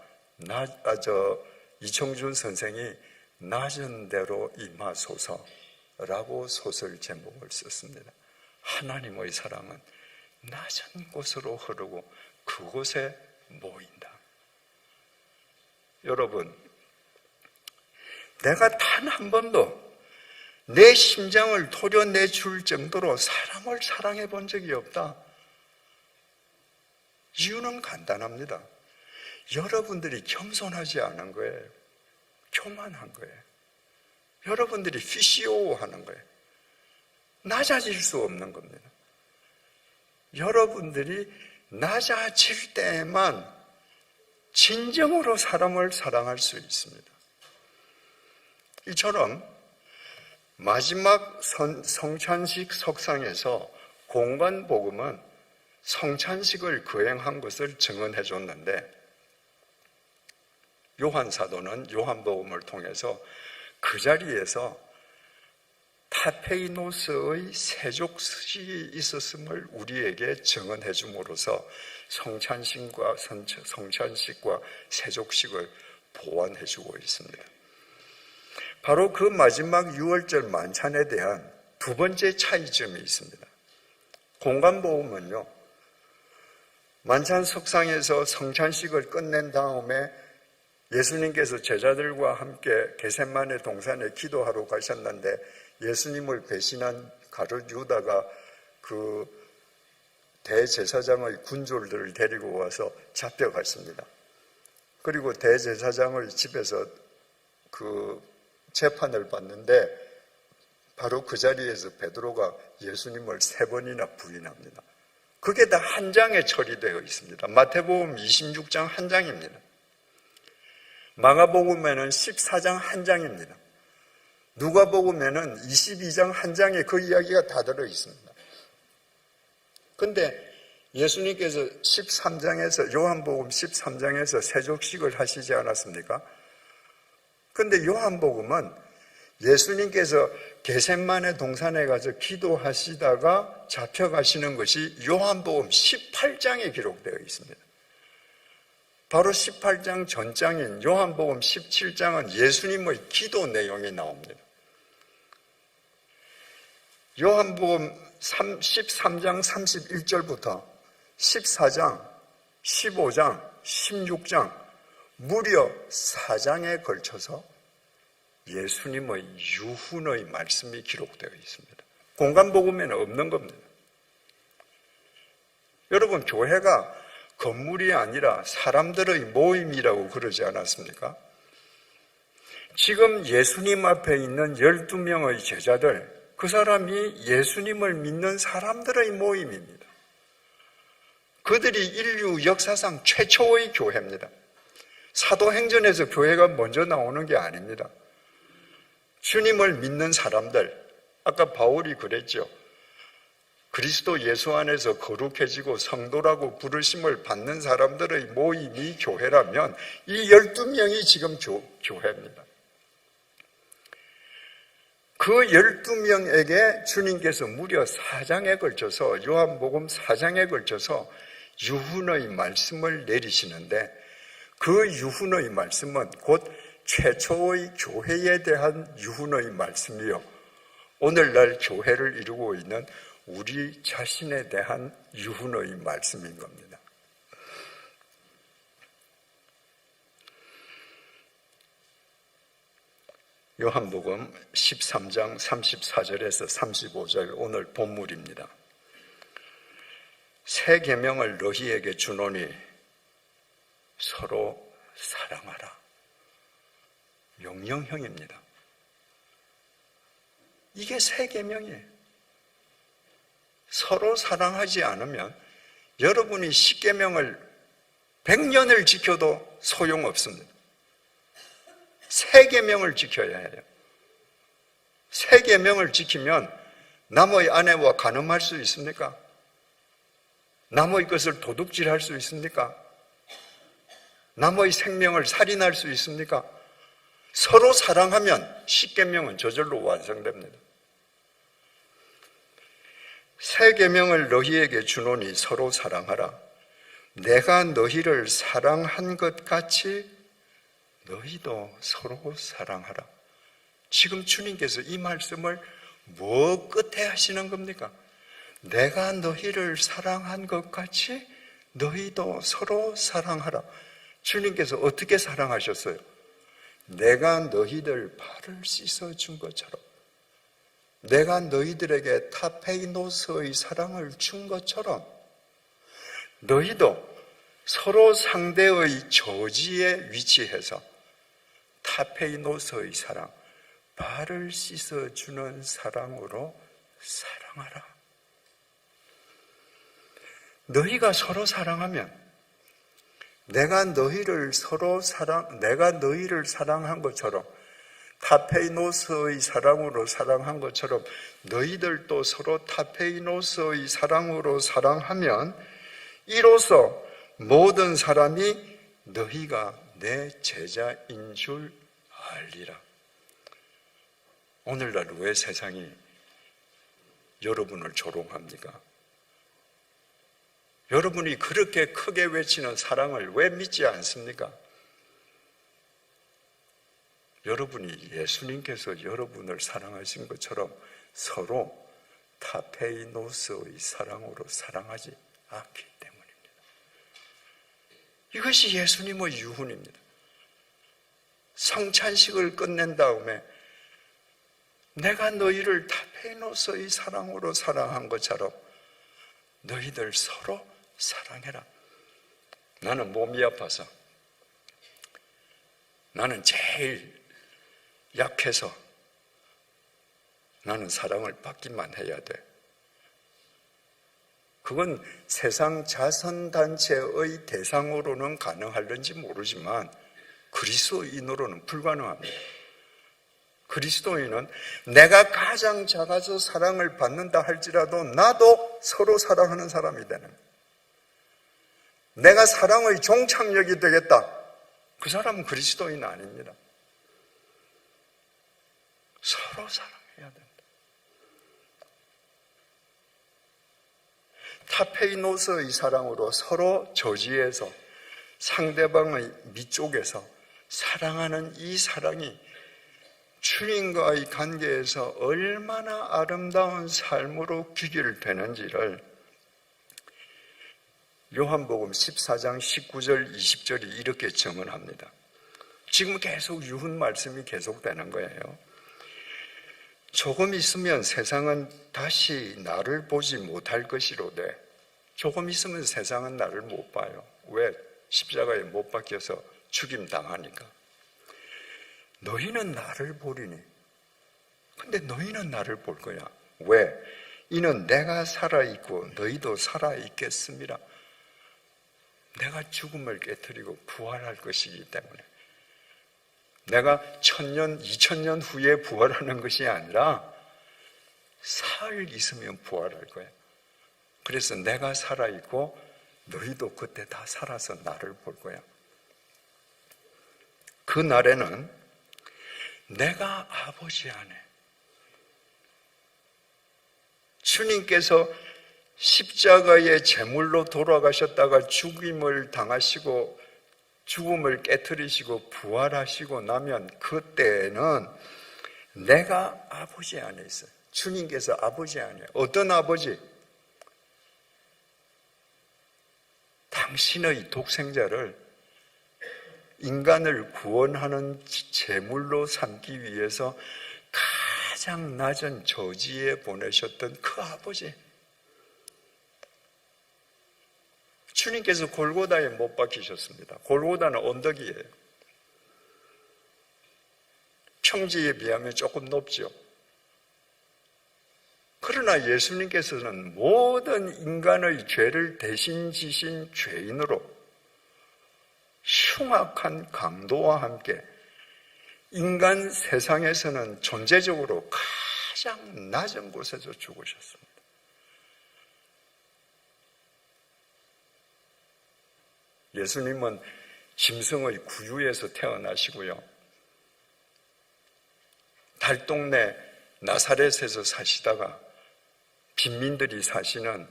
이청준 선생이 낮은 대로 임하소서라고 소설 제목을 썼습니다. 하나님의 사랑은 낮은 곳으로 흐르고 그곳에 모인다. 여러분, 내가 단 한 번도 내 심장을 도려내 줄 정도로 사람을 사랑해 본 적이 없다. 이유는 간단합니다. 여러분들이 겸손하지 않은 거예요. 교만한 거예요. 여러분들이 피시오 하는 거예요. 낮아질 수 없는 겁니다. 여러분들이 낮아질 때만 진정으로 사람을 사랑할 수 있습니다. 이처럼 마지막 성찬식 석상에서 공관복음은 성찬식을 거행한 것을 증언해 줬는데 요한 사도는 요한복음을 통해서 그 자리에서 타페이노스의 세족식이 있었음을 우리에게 증언해 줌으로써 성찬식과 세족식을 보완해 주고 있습니다. 바로 그 마지막 6월절 만찬에 대한 두 번째 차이점이 있습니다. 공관복음은요, 만찬 석상에서 성찬식을 끝낸 다음에 예수님께서 제자들과 함께 겟세마네 동산에 기도하러 가셨는데 예수님을 배신한 가룟 유다가 그 대제사장의 군졸들을 데리고 와서 잡혀갔습니다. 그리고 대제사장의 집에서 그 재판을 받는데 바로 그 자리에서 베드로가 예수님을 3번이나 부인합니다. 그게 다 한 장에 처리되어 있습니다. 마태복음 26장 한 장입니다. 마가복음에는 14장 한 장입니다. 누가복음에는 22장 한 장에 그 이야기가 다 들어 있습니다. 그런데 예수님께서 13장에서 요한복음 13장에서 세족식을 하시지 않았습니까? 그런데 요한복음은 예수님께서 겟세마네 동산에 가서 기도하시다가 잡혀가시는 것이 요한복음 18장에 기록되어 있습니다. 바로 18장 전장인 요한복음 17장은 예수님의 기도 내용이 나옵니다. 요한복음 13장 31절부터 14장, 15장, 16장 무려 4장에 걸쳐서 예수님의 유훈의 말씀이 기록되어 있습니다. 공관복음에는 없는 겁니다. 여러분, 교회가 건물이 아니라 사람들의 모임이라고 그러지 않았습니까? 지금 예수님 앞에 있는 12명의 제자들, 그 사람이 예수님을 믿는 사람들의 모임입니다. 그들이 인류 역사상 최초의 교회입니다. 사도행전에서 교회가 먼저 나오는 게 아닙니다. 주님을 믿는 사람들, 아까 바울이 그랬죠. 그리스도 예수 안에서 거룩해지고 성도라고 부르심을 받는 사람들의 모임이 교회라면 이 12명이 지금 교회입니다. 그 12명에게 주님께서 무려 4장에 걸쳐서 요한복음 4장에 걸쳐서 유훈의 말씀을 내리시는데 그 유훈의 말씀은 곧 최초의 교회에 대한 유훈의 말씀이요, 오늘날 교회를 이루고 있는 우리 자신에 대한 유훈의 말씀인 겁니다. 요한복음 13장 34절에서 35절 오늘 본문입니다. 새 계명을 너희에게 주노니 서로 사랑하라. 명령형입니다. 이게 새 계명이에요. 서로 사랑하지 않으면 여러분이 10계명을 100년을 지켜도 소용없습니다. 새 계명을 지켜야 해요. 세 계명을 지키면 남의 아내와 간음할 수 있습니까? 남의 것을 도둑질할 수 있습니까? 남의 생명을 살인할 수 있습니까? 서로 사랑하면 십계명은 저절로 완성됩니다. 세 계명을 너희에게 주노니 서로 사랑하라. 내가 너희를 사랑한 것 같이 너희도 서로 사랑하라. 지금 주님께서 이 말씀을 뭐 끝에 하시는 겁니까? 내가 너희를 사랑한 것 같이 너희도 서로 사랑하라. 주님께서 어떻게 사랑하셨어요? 내가 너희들 발을 씻어준 것처럼, 내가 너희들에게 타페이노스의 사랑을 준 것처럼 너희도 서로 상대의 저지에 위치해서 타페이노스의 사랑, 발을 씻어주는 사랑으로 사랑하라. 너희가 서로 사랑하면 내가 너희를 사랑한 것처럼, 타페이노스의 사랑으로 사랑한 것처럼 너희들도 서로 타페이노스의 사랑으로 사랑하면 이로써 모든 사람이 너희가 내 제자인 줄 알리라. 오늘날 왜 세상이 여러분을 조롱합니까? 여러분이 그렇게 크게 외치는 사랑을 왜 믿지 않습니까? 여러분이 예수님께서 여러분을 사랑하신 것처럼 서로 타페이노스의 사랑으로 사랑하지 않기 때문입니다. 이것이 예수님의 유훈입니다. 성찬식을 끝낸 다음에 내가 너희를 타페이노스의 사랑으로 사랑한 것처럼 너희들 서로 사랑해라. 나는 몸이 아파서, 나는 제일 약해서 나는 사랑을 받기만 해야 돼. 그건 세상 자선단체의 대상으로는 가능할는지 모르지만 그리스도인으로는 불가능합니다. 그리스도인은 내가 가장 작아서 사랑을 받는다 할지라도 나도 서로 사랑하는 사람이 되는 거예요. 내가 사랑의 종착역이 되겠다. 그 사람은 그리스도인 아닙니다. 서로 사랑해야 된다. 타페이노스의 사랑으로 서로 저지해서 상대방의 밑쪽에서 사랑하는 이 사랑이 주님과의 관계에서 얼마나 아름다운 삶으로 귀결되는지를 요한복음 14장 19절 20절이 이렇게 증언합니다. 지금 계속 유훈 말씀이 계속되는 거예요. 조금 있으면 세상은 다시 나를 보지 못할 것이로되, 조금 있으면 세상은 나를 못 봐요. 왜? 십자가에 못 박혀서 죽임당하니까. 너희는 나를 보리니. 근데 너희는 나를 볼 거야. 왜? 이는 내가 살아있고 너희도 살아있겠습니다. 내가 죽음을 깨뜨리고 부활할 것이기 때문에. 내가 1000년, 2000년 후에 부활하는 것이 아니라 사흘 있으면 부활할 거야. 그래서 내가 살아있고 너희도 그때 다 살아서 나를 볼 거야. 그 날에는 내가 아버지 안에, 주님께서 십자가의 제물로 돌아가셨다가 죽임을 당하시고 죽음을 깨뜨리시고 부활하시고 나면 그때는 내가 아버지 안에 있어요. 주님께서 아버지 안에. 어떤 아버지? 당신의 독생자를 인간을 구원하는 제물로 삼기 위해서 가장 낮은 저지에 보내셨던 그 아버지. 주님께서 골고다에 못 박히셨습니다. 골고다는 언덕이에요. 평지에 비하면 조금 높죠. 그러나 예수님께서는 모든 인간의 죄를 대신 지신 죄인으로 흉악한 강도와 함께 인간 세상에서는 존재적으로 가장 낮은 곳에서 죽으셨습니다. 예수님은 짐승의 구유에서 태어나시고요, 달동네 나사렛에서 사시다가 빈민들이 사는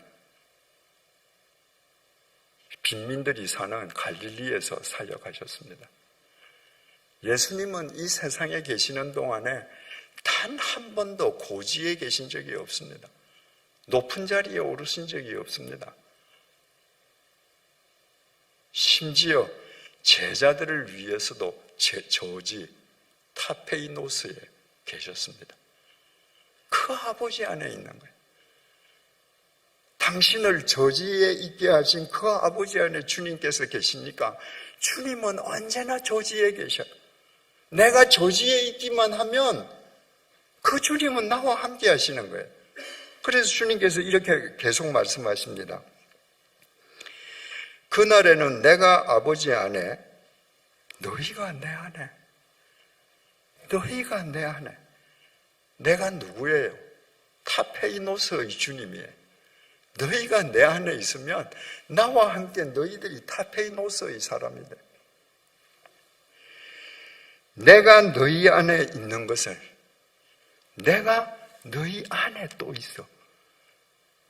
갈릴리에서 사역하셨습니다. 예수님은 이 세상에 계시는 동안에 단 한 번도 고지에 계신 적이 없습니다. 높은 자리에 오르신 적이 없습니다. 심지어 제자들을 위해서도 저지 타페이노스에 계셨습니다. 그 아버지 안에 있는 거예요. 당신을 저지에 있게 하신 그 아버지 안에 주님께서 계시니까 주님은 언제나 저지에 계셔요. 내가 저지에 있기만 하면 그 주님은 나와 함께 하시는 거예요. 그래서 주님께서 이렇게 계속 말씀하십니다. 그날에는 내가 아버지 안에, 너희가 내 안에, 너희가 내 안에. 내가 누구예요? 타페이노스의 주님이에요. 너희가 내 안에 있으면 나와 함께 너희들이 타페이노스의 사람이 돼. 내가 너희 안에 있는 것을, 내가 너희 안에 또 있어.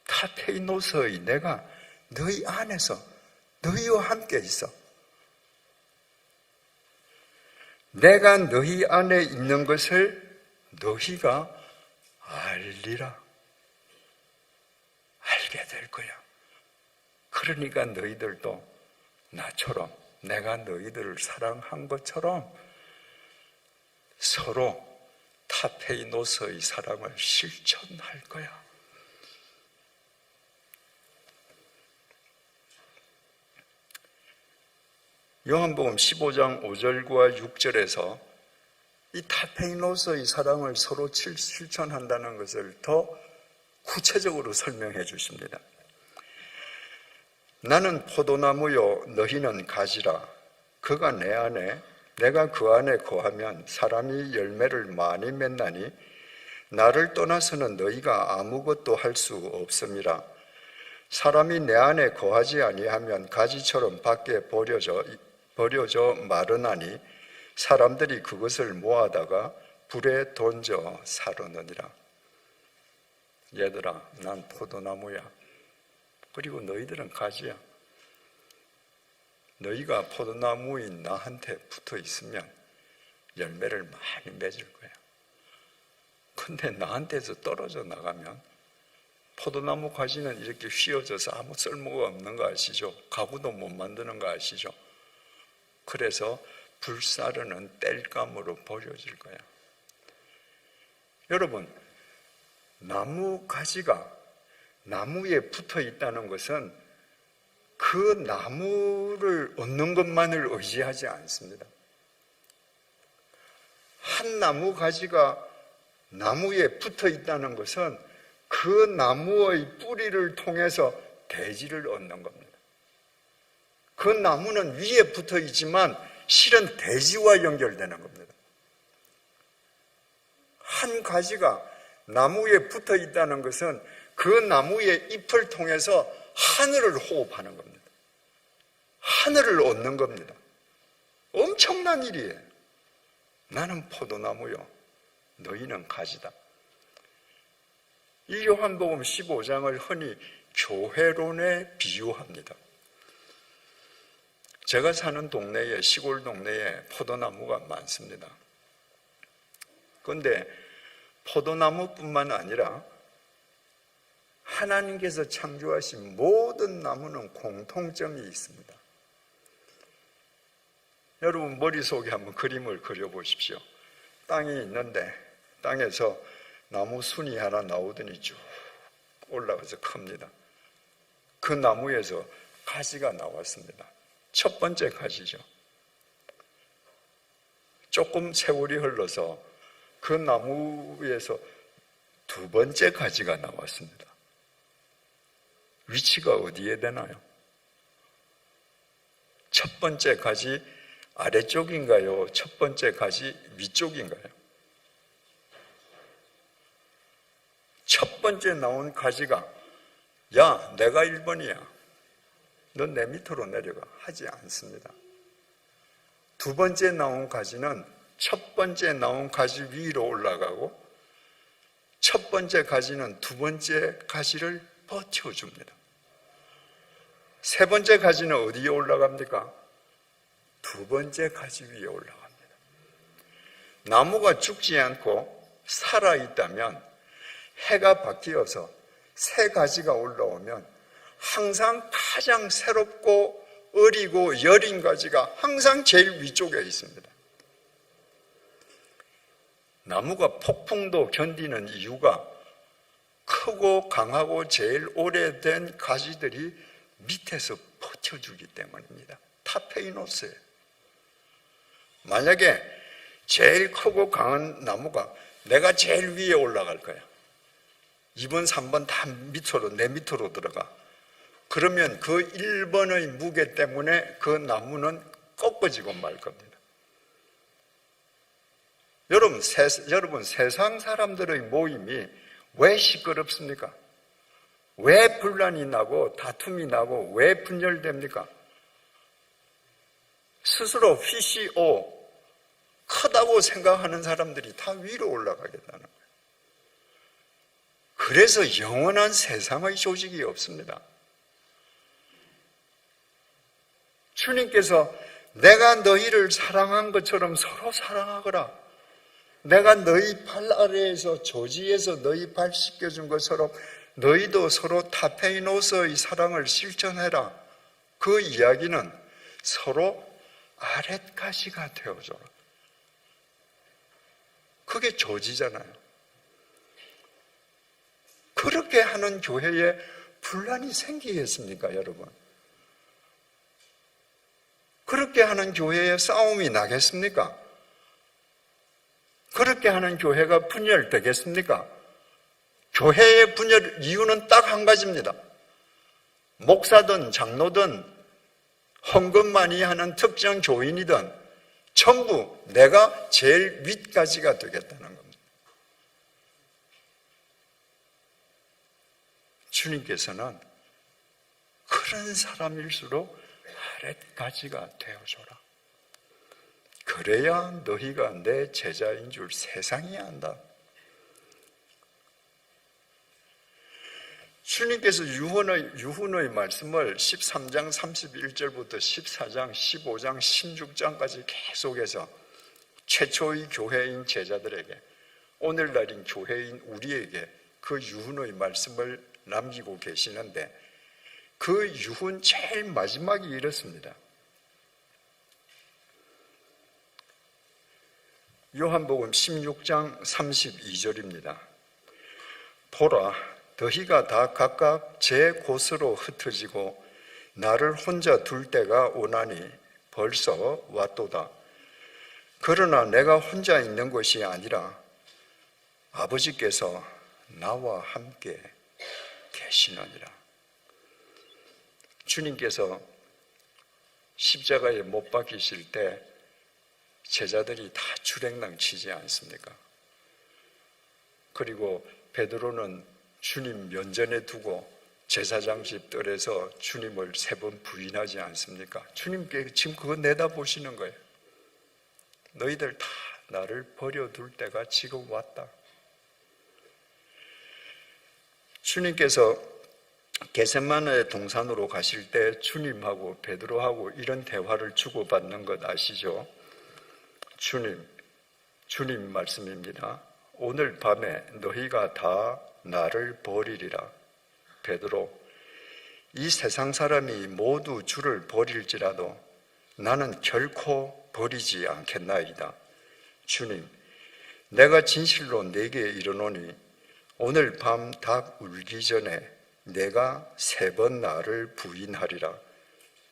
타페이노스의 내가 너희 안에서 너희와 함께 있어. 내가 너희 안에 있는 것을 너희가 알리라. 알게 될 거야. 그러니까 너희들도 나처럼, 내가 너희들을 사랑한 것처럼 서로 타페이노스의 사랑을 실천할 거야. 요한복음 15장 5절과 6절에서 이 타페이노스의 사랑을 서로 실천한다는 것을 더 구체적으로 설명해 주십니다. 나는 포도나무요 너희는 가지라. 그가 내 안에 내가 그 안에 거하면 사람이 열매를 많이 맺나니 나를 떠나서는 너희가 아무것도 할 수 없음이라. 사람이 내 안에 거하지 아니하면 가지처럼 밖에 버려져 마르나니 사람들이 그것을 모아다가 불에 던져 사르느니라. 얘들아, 난 포도나무야. 그리고 너희들은 가지야. 너희가 포도나무인 나한테 붙어 있으면 열매를 많이 맺을 거야. 근데 나한테서 떨어져 나가면 포도나무 가지는 이렇게 휘어져서 아무 쓸모가 없는 거 아시죠? 가구도 못 만드는 거 아시죠? 그래서 불사르는 땔감으로 버려질 거야. 여러분, 나무 가지가 나무에 붙어 있다는 것은 그 나무를 얻는 것만을 의지하지 않습니다. 한 나무 가지가 나무에 붙어 있다는 것은 그 나무의 뿌리를 통해서 대지를 얻는 겁니다. 그 나무는 위에 붙어 있지만 실은 대지와 연결되는 겁니다. 한 가지가 나무에 붙어 있다는 것은 그 나무의 잎을 통해서 하늘을 호흡하는 겁니다. 하늘을 얻는 겁니다. 엄청난 일이에요. 나는 포도나무요, 너희는 가지다. 이 요한복음 15장을 흔히 교회론에 비유합니다. 제가 사는 동네에, 시골 동네에 포도나무가 많습니다. 그런데 포도나무뿐만 아니라 하나님께서 창조하신 모든 나무는 공통점이 있습니다. 여러분 머릿속에 한번 그림을 그려보십시오. 땅이 있는데 땅에서 나무 순이 하나 나오더니 쭉 올라가서 큽니다. 그 나무에서 가지가 나왔습니다. 첫 번째 가지죠. 조금 세월이 흘러서 그 나무에서 두 번째 가지가 나왔습니다. 위치가 어디에 되나요? 첫 번째 가지 아래쪽인가요? 첫 번째 가지 위쪽인가요? 번째 나온 가지가 야, 내가 1번이야. 넌 내 밑으로 내려가. 하지 않습니다. 두 번째 나온 가지는 첫 번째 나온 가지 위로 올라가고 첫 번째 가지는 두 번째 가지를 버텨줍니다. 세 번째 가지는 어디에 올라갑니까? 두 번째 가지 위에 올라갑니다. 나무가 죽지 않고 살아있다면 해가 바뀌어서 새 가지가 올라오면 항상 가장 새롭고 어리고 여린 가지가 항상 제일 위쪽에 있습니다. 나무가 폭풍도 견디는 이유가 크고 강하고 제일 오래된 가지들이 밑에서 버텨주기 때문입니다. 타페이노스예요. 만약에 제일 크고 강한 나무가 내가 제일 위에 올라갈 거야. 2번, 3번 다 밑으로, 내 밑으로 들어가. 그러면 그 1번의 무게 때문에 그 나무는 꺾어지고 말 겁니다. 여러분, 세상 사람들의 모임이 왜 시끄럽습니까? 왜 분란이 나고 다툼이 나고 왜 분열됩니까? 스스로 PCO 크다고 생각하는 사람들이 다 위로 올라가겠다는 거예요. 그래서 영원한 세상의 조직이 없습니다. 주님께서 내가 너희를 사랑한 것처럼 서로 사랑하거라. 내가 너희 발 아래에서 조지에서 너희 발 씻겨준 것처럼 너희도 서로 타페이노스의 사랑을 실천해라. 그 이야기는 서로 아랫가시가 되어줘라. 그게 조지잖아요. 그렇게 하는 교회에 분란이 생기겠습니까, 여러분? 그렇게 하는 교회에 싸움이 나겠습니까? 그렇게 하는 교회가 분열되겠습니까? 교회의 분열 이유는 딱 한 가지입니다. 목사든 장로든 헌금 많이 하는 특정 교인이든 전부 내가 제일 윗가지가 되겠다는 겁니다. 주님께서는 그런 사람일수록 아랫가지가 되어줘라. 그래야 너희가 내 제자인 줄 세상이 안다. 주님께서 유훈의 말씀을 13장 31절부터 14장, 15장, 16장까지 계속해서 최초의 교회인 제자들에게, 오늘날인 교회인 우리에게 그 유훈의 말씀을 남기고 계시는데, 그 유훈 제일 마지막이 이렇습니다. 요한복음 16장 32절입니다. 보라, 너희가 다 각각 제 곳으로 흩어지고 나를 혼자 둘 때가 오나니 벌써 왔도다. 그러나 내가 혼자 있는 것이 아니라 아버지께서 나와 함께 계시느니라. 주님께서 십자가에 못 박히실 때 제자들이 다 주랭랑 치지 않습니까? 그리고 베드로는 주님 면전에 두고 제사장 집 뜰에서 주님을 3번 부인하지 않습니까? 주님께 지금 그거 내다보시는 거예요. 너희들 다 나를 버려둘 때가 지금 왔다. 주님께서 겟세마네 동산으로 가실 때 주님하고 베드로하고 이런 대화를 주고받는 것 아시죠? 주님 말씀입니다. 오늘 밤에 너희가 다 나를 버리리라. 베드로, 이 세상 사람이 모두 주를 버릴지라도 나는 결코 버리지 않겠나이다. 주님, 내가 진실로 내게 이르노니 오늘 밤 닭 울기 전에 내가 3번 나를 부인하리라.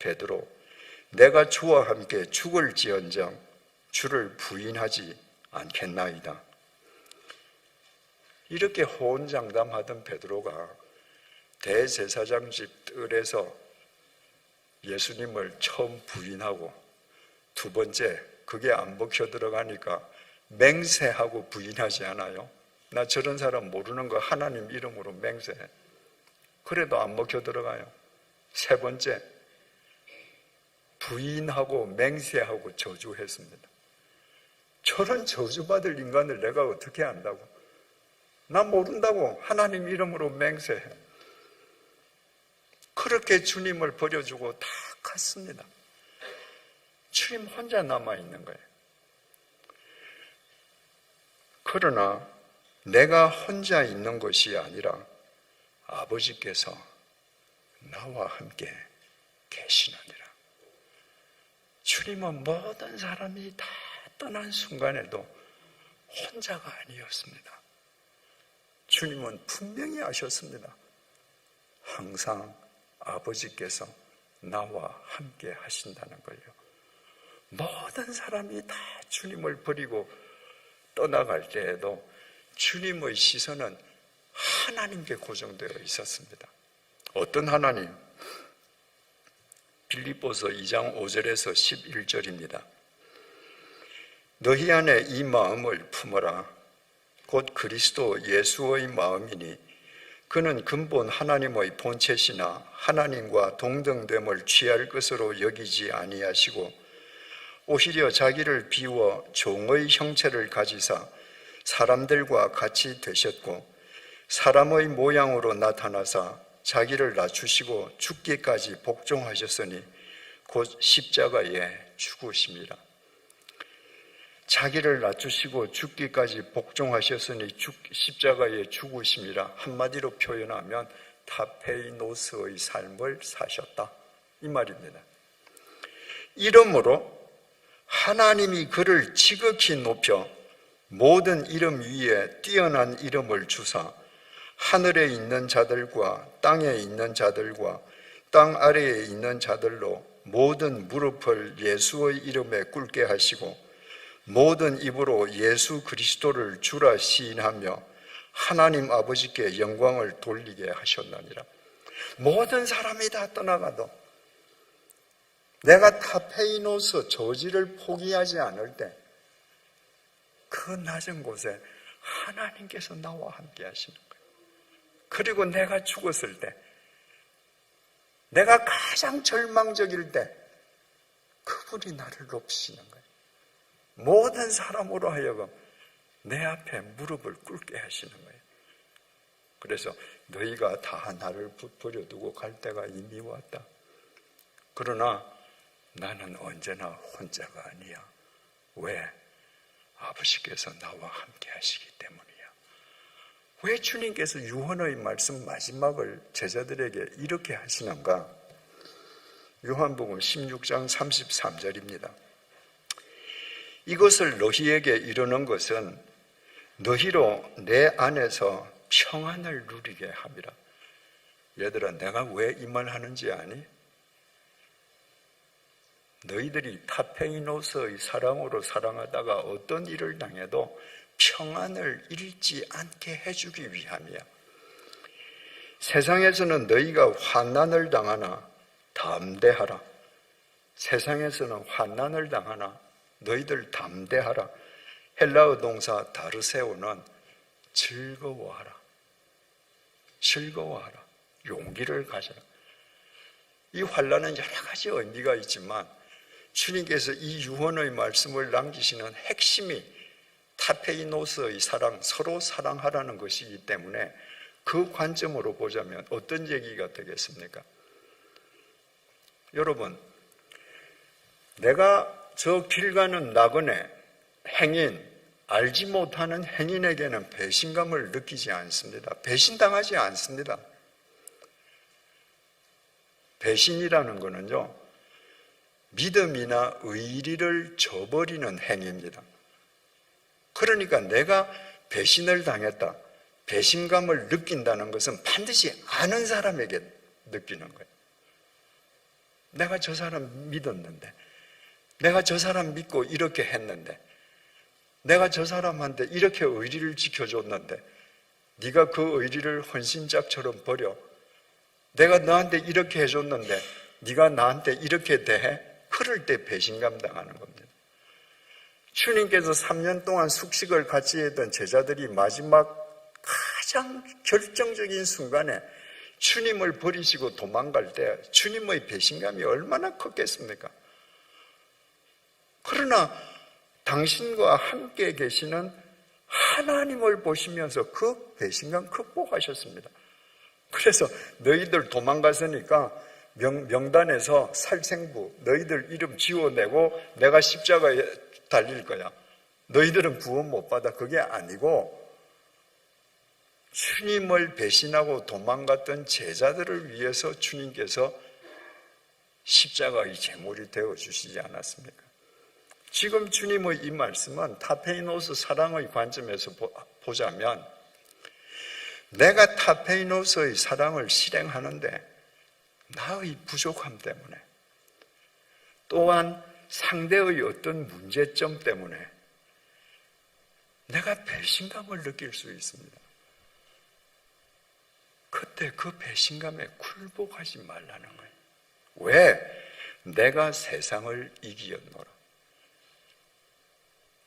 베드로, 내가 주와 함께 죽을지언정 주를 부인하지 않겠나이다. 이렇게 호언장담하던 베드로가 대제사장 집 뜰에서 예수님을 처음 부인하고 두 번째 그게 안 먹혀 들어가니까 맹세하고 부인하지 않아요? 나 저런 사람 모르는 거 하나님 이름으로 맹세해. 그래도 안 먹혀 들어가요. 세 번째, 부인하고 맹세하고 저주했습니다. 저런 저주받을 인간을 내가 어떻게 안다고? 나 모른다고 하나님 이름으로 맹세해. 그렇게 주님을 버려주고 다 갔습니다. 주님 혼자 남아있는 거예요. 그러나 내가 혼자 있는 것이 아니라 아버지께서 나와 함께 계시느니라. 주님은 모든 사람이 다 떠난 순간에도 혼자가 아니었습니다. 주님은 분명히 아셨습니다. 항상 아버지께서 나와 함께 하신다는 걸요. 모든 사람이 다 주님을 버리고 떠나갈 때에도 주님의 시선은 하나님께 고정되어 있었습니다. 어떤 하나님? 빌립보서 2장 5절에서 11절입니다. 너희 안에 이 마음을 품어라. 곧 그리스도 예수의 마음이니 그는 근본 하나님의 본체시나 하나님과 동등됨을 취할 것으로 여기지 아니하시고 오히려 자기를 비워 종의 형체를 가지사 사람들과 같이 되셨고 사람의 모양으로 나타나사 자기를 낮추시고 죽기까지 복종하셨으니 곧 십자가에 죽으심이라. 자기를 낮추시고 죽기까지 복종하셨으니 십자가에 죽으심이라. 한마디로 표현하면 타페이노스의 삶을 사셨다, 이 말입니다. 이러므로 하나님이 그를 지극히 높여 모든 이름 위에 뛰어난 이름을 주사 하늘에 있는 자들과 땅에 있는 자들과 땅 아래에 있는 자들로 모든 무릎을 예수의 이름에 꿇게 하시고 모든 입으로 예수 그리스도를 주라 시인하며 하나님 아버지께 영광을 돌리게 하셨느니라. 모든 사람이 다 떠나가도 내가 타페이노스 조지를 포기하지 않을 때 그 낮은 곳에 하나님께서 나와 함께 하시는 거예요. 그리고 내가 죽었을 때, 내가 가장 절망적일 때 그분이 나를 높이시는 거예요. 모든 사람으로 하여금 내 앞에 무릎을 꿇게 하시는 거예요. 그래서 너희가 다 나를 버려두고 갈 때가 이미 왔다. 그러나 나는 언제나 혼자가 아니야. 왜? 아버지께서 나와 함께 하시기 때문이야. 왜 주님께서 유언의 말씀 마지막을 제자들에게 이렇게 하시는가? 요한복음 16장 33절입니다. 이것을 너희에게 이르는 것은 너희로 내 안에서 평안을 누리게 함이라. 얘들아, 내가 왜 이 말 하는지 아니? 너희들이 타페이노스의 사랑으로 사랑하다가 어떤 일을 당해도 평안을 잃지 않게 해주기 위함이야. 세상에서는 너희가 환난을 당하나 담대하라. 세상에서는 환난을 당하나 너희들 담대하라. 헬라어 동사 다르세오는 즐거워하라. 즐거워하라. 용기를 가져라. 이 환난은 여러 가지 의미가 있지만 주님께서 이 유언의 말씀을 남기시는 핵심이 타페이노스의 사랑, 서로 사랑하라는 것이기 때문에 그 관점으로 보자면 어떤 얘기가 되겠습니까? 여러분, 내가 저 길 가는 나그네, 행인, 알지 못하는 행인에게는 배신감을 느끼지 않습니다. 배신당하지 않습니다. 배신이라는 것은요, 믿음이나 의리를 저버리는 행위입니다. 그러니까 내가 배신을 당했다, 배신감을 느낀다는 것은 반드시 아는 사람에게 느끼는 거예요. 내가 저 사람 믿었는데, 내가 저 사람 믿고 이렇게 했는데, 내가 저 사람한테 이렇게 의리를 지켜줬는데 네가 그 의리를 헌신짝처럼 버려. 내가 너한테 이렇게 해줬는데 네가 나한테 이렇게 대해? 그럴 때 배신감 당하는 겁니다. 주님께서 3년 동안 숙식을 같이 했던 제자들이 마지막 가장 결정적인 순간에 주님을 버리시고 도망갈 때 주님의 배신감이 얼마나 컸겠습니까? 그러나 당신과 함께 계시는 하나님을 보시면서 그 배신감 극복하셨습니다. 그래서 너희들 도망갔으니까 명단에서 살생부 너희들 이름 지워내고 내가 십자가에 달릴 거야. 너희들은 구원 못 받아. 그게 아니고 주님을 배신하고 도망갔던 제자들을 위해서 주님께서 십자가의 제물이 되어주시지 않았습니까? 지금 주님의 이 말씀은 타페이노스 사랑의 관점에서 보자면 내가 타페이노스의 사랑을 실행하는데 나의 부족함 때문에 또한 상대의 어떤 문제점 때문에 내가 배신감을 느낄 수 있습니다. 그때 그 배신감에 굴복하지 말라는 거예요. 왜? 내가 세상을 이기었노라.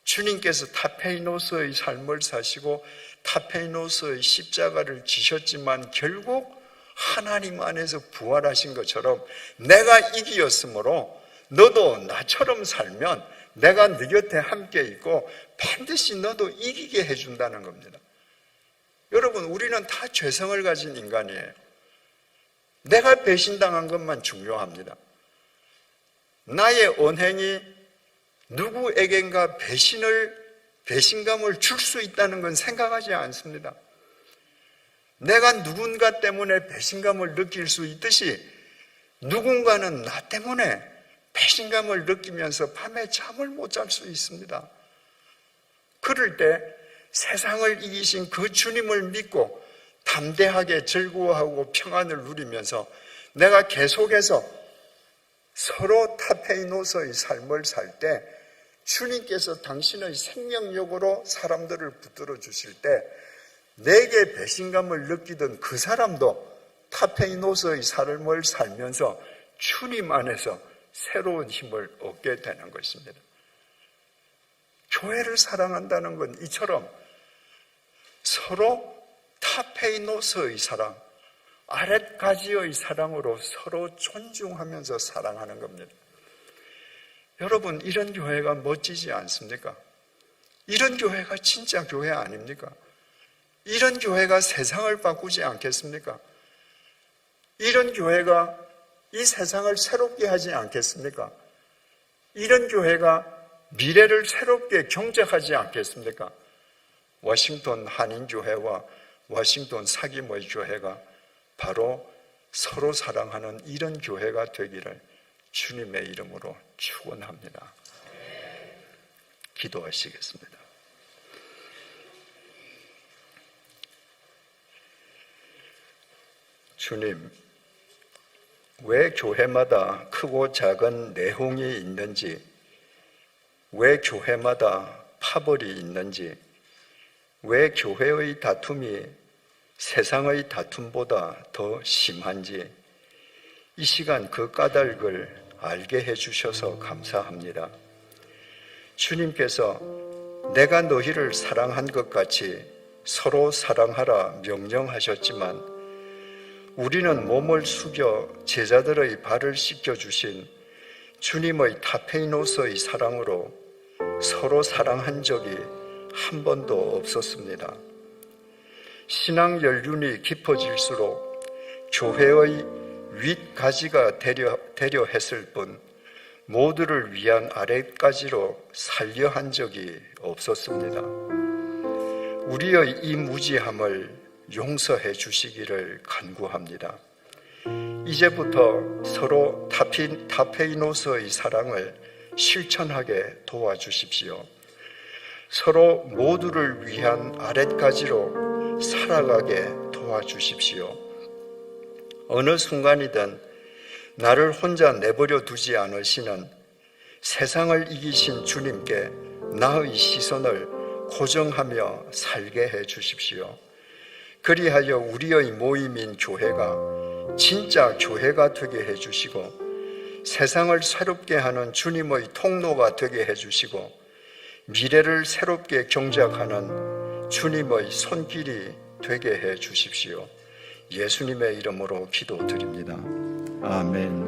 주님께서 타페이노스의 삶을 사시고 타페이노스의 십자가를 지셨지만 결국 하나님 안에서 부활하신 것처럼 내가 이기었으므로 너도 나처럼 살면 내가 네 곁에 함께 있고 반드시 너도 이기게 해준다는 겁니다. 여러분, 우리는 다 죄성을 가진 인간이에요. 내가 배신당한 것만 중요합니다. 나의 언행이 누구에겐가 배신감을 줄 수 있다는 건 생각하지 않습니다. 내가 누군가 때문에 배신감을 느낄 수 있듯이 누군가는 나 때문에 배신감을 느끼면서 밤에 잠을 못 잘 수 있습니다. 그럴 때 세상을 이기신 그 주님을 믿고 담대하게 즐거워하고 평안을 누리면서 내가 계속해서 서로 타페이노스의 삶을 살 때 주님께서 당신의 생명력으로 사람들을 붙들어 주실 때 내게 배신감을 느끼던 그 사람도 타페이노스의 삶을 살면서 주님 안에서 새로운 힘을 얻게 되는 것입니다. 교회를 사랑한다는 건 이처럼 서로 타페이노스의 사랑, 아랫가지의 사랑으로 서로 존중하면서 사랑하는 겁니다. 여러분, 이런 교회가 멋지지 않습니까? 이런 교회가 진짜 교회 아닙니까? 이런 교회가 세상을 바꾸지 않겠습니까? 이런 교회가 이 세상을 새롭게 하지 않겠습니까? 이런 교회가 미래를 새롭게 경작하지 않겠습니까? 워싱턴 한인교회와 워싱턴 사김의 교회가 바로 서로 사랑하는 이런 교회가 되기를 주님의 이름으로 축원합니다. 기도하시겠습니다. 주님, 왜 교회마다 크고 작은 내홍이 있는지, 왜 교회마다 파벌이 있는지, 왜 교회의 다툼이 세상의 다툼보다 더 심한지 이 시간 그 까닭을 알게 해주셔서 감사합니다. 주님께서 내가 너희를 사랑한 것 같이 서로 사랑하라 명령하셨지만 우리는 몸을 숙여 제자들의 발을 씻겨주신 주님의 타페이노스의 사랑으로 서로 사랑한 적이 한 번도 없었습니다. 신앙 연륜이 깊어질수록 교회의 윗가지가 되려 했을 뿐 모두를 위한 아랫가지로 살려 한 적이 없었습니다. 우리의 이 무지함을 용서해 주시기를 간구합니다. 이제부터 서로 타페이노스의 사랑을 실천하게 도와주십시오. 서로 모두를 위한 아랫가지로 살아가게 도와주십시오. 어느 순간이든 나를 혼자 내버려 두지 않으시는 세상을 이기신 주님께 나의 시선을 고정하며 살게 해 주십시오. 그리하여 우리의 모임인 교회가 진짜 교회가 되게 해 주시고 세상을 새롭게 하는 주님의 통로가 되게 해 주시고 미래를 새롭게 경작하는 주님의 손길이 되게 해 주십시오. 예수님의 이름으로 기도드립니다. 아멘.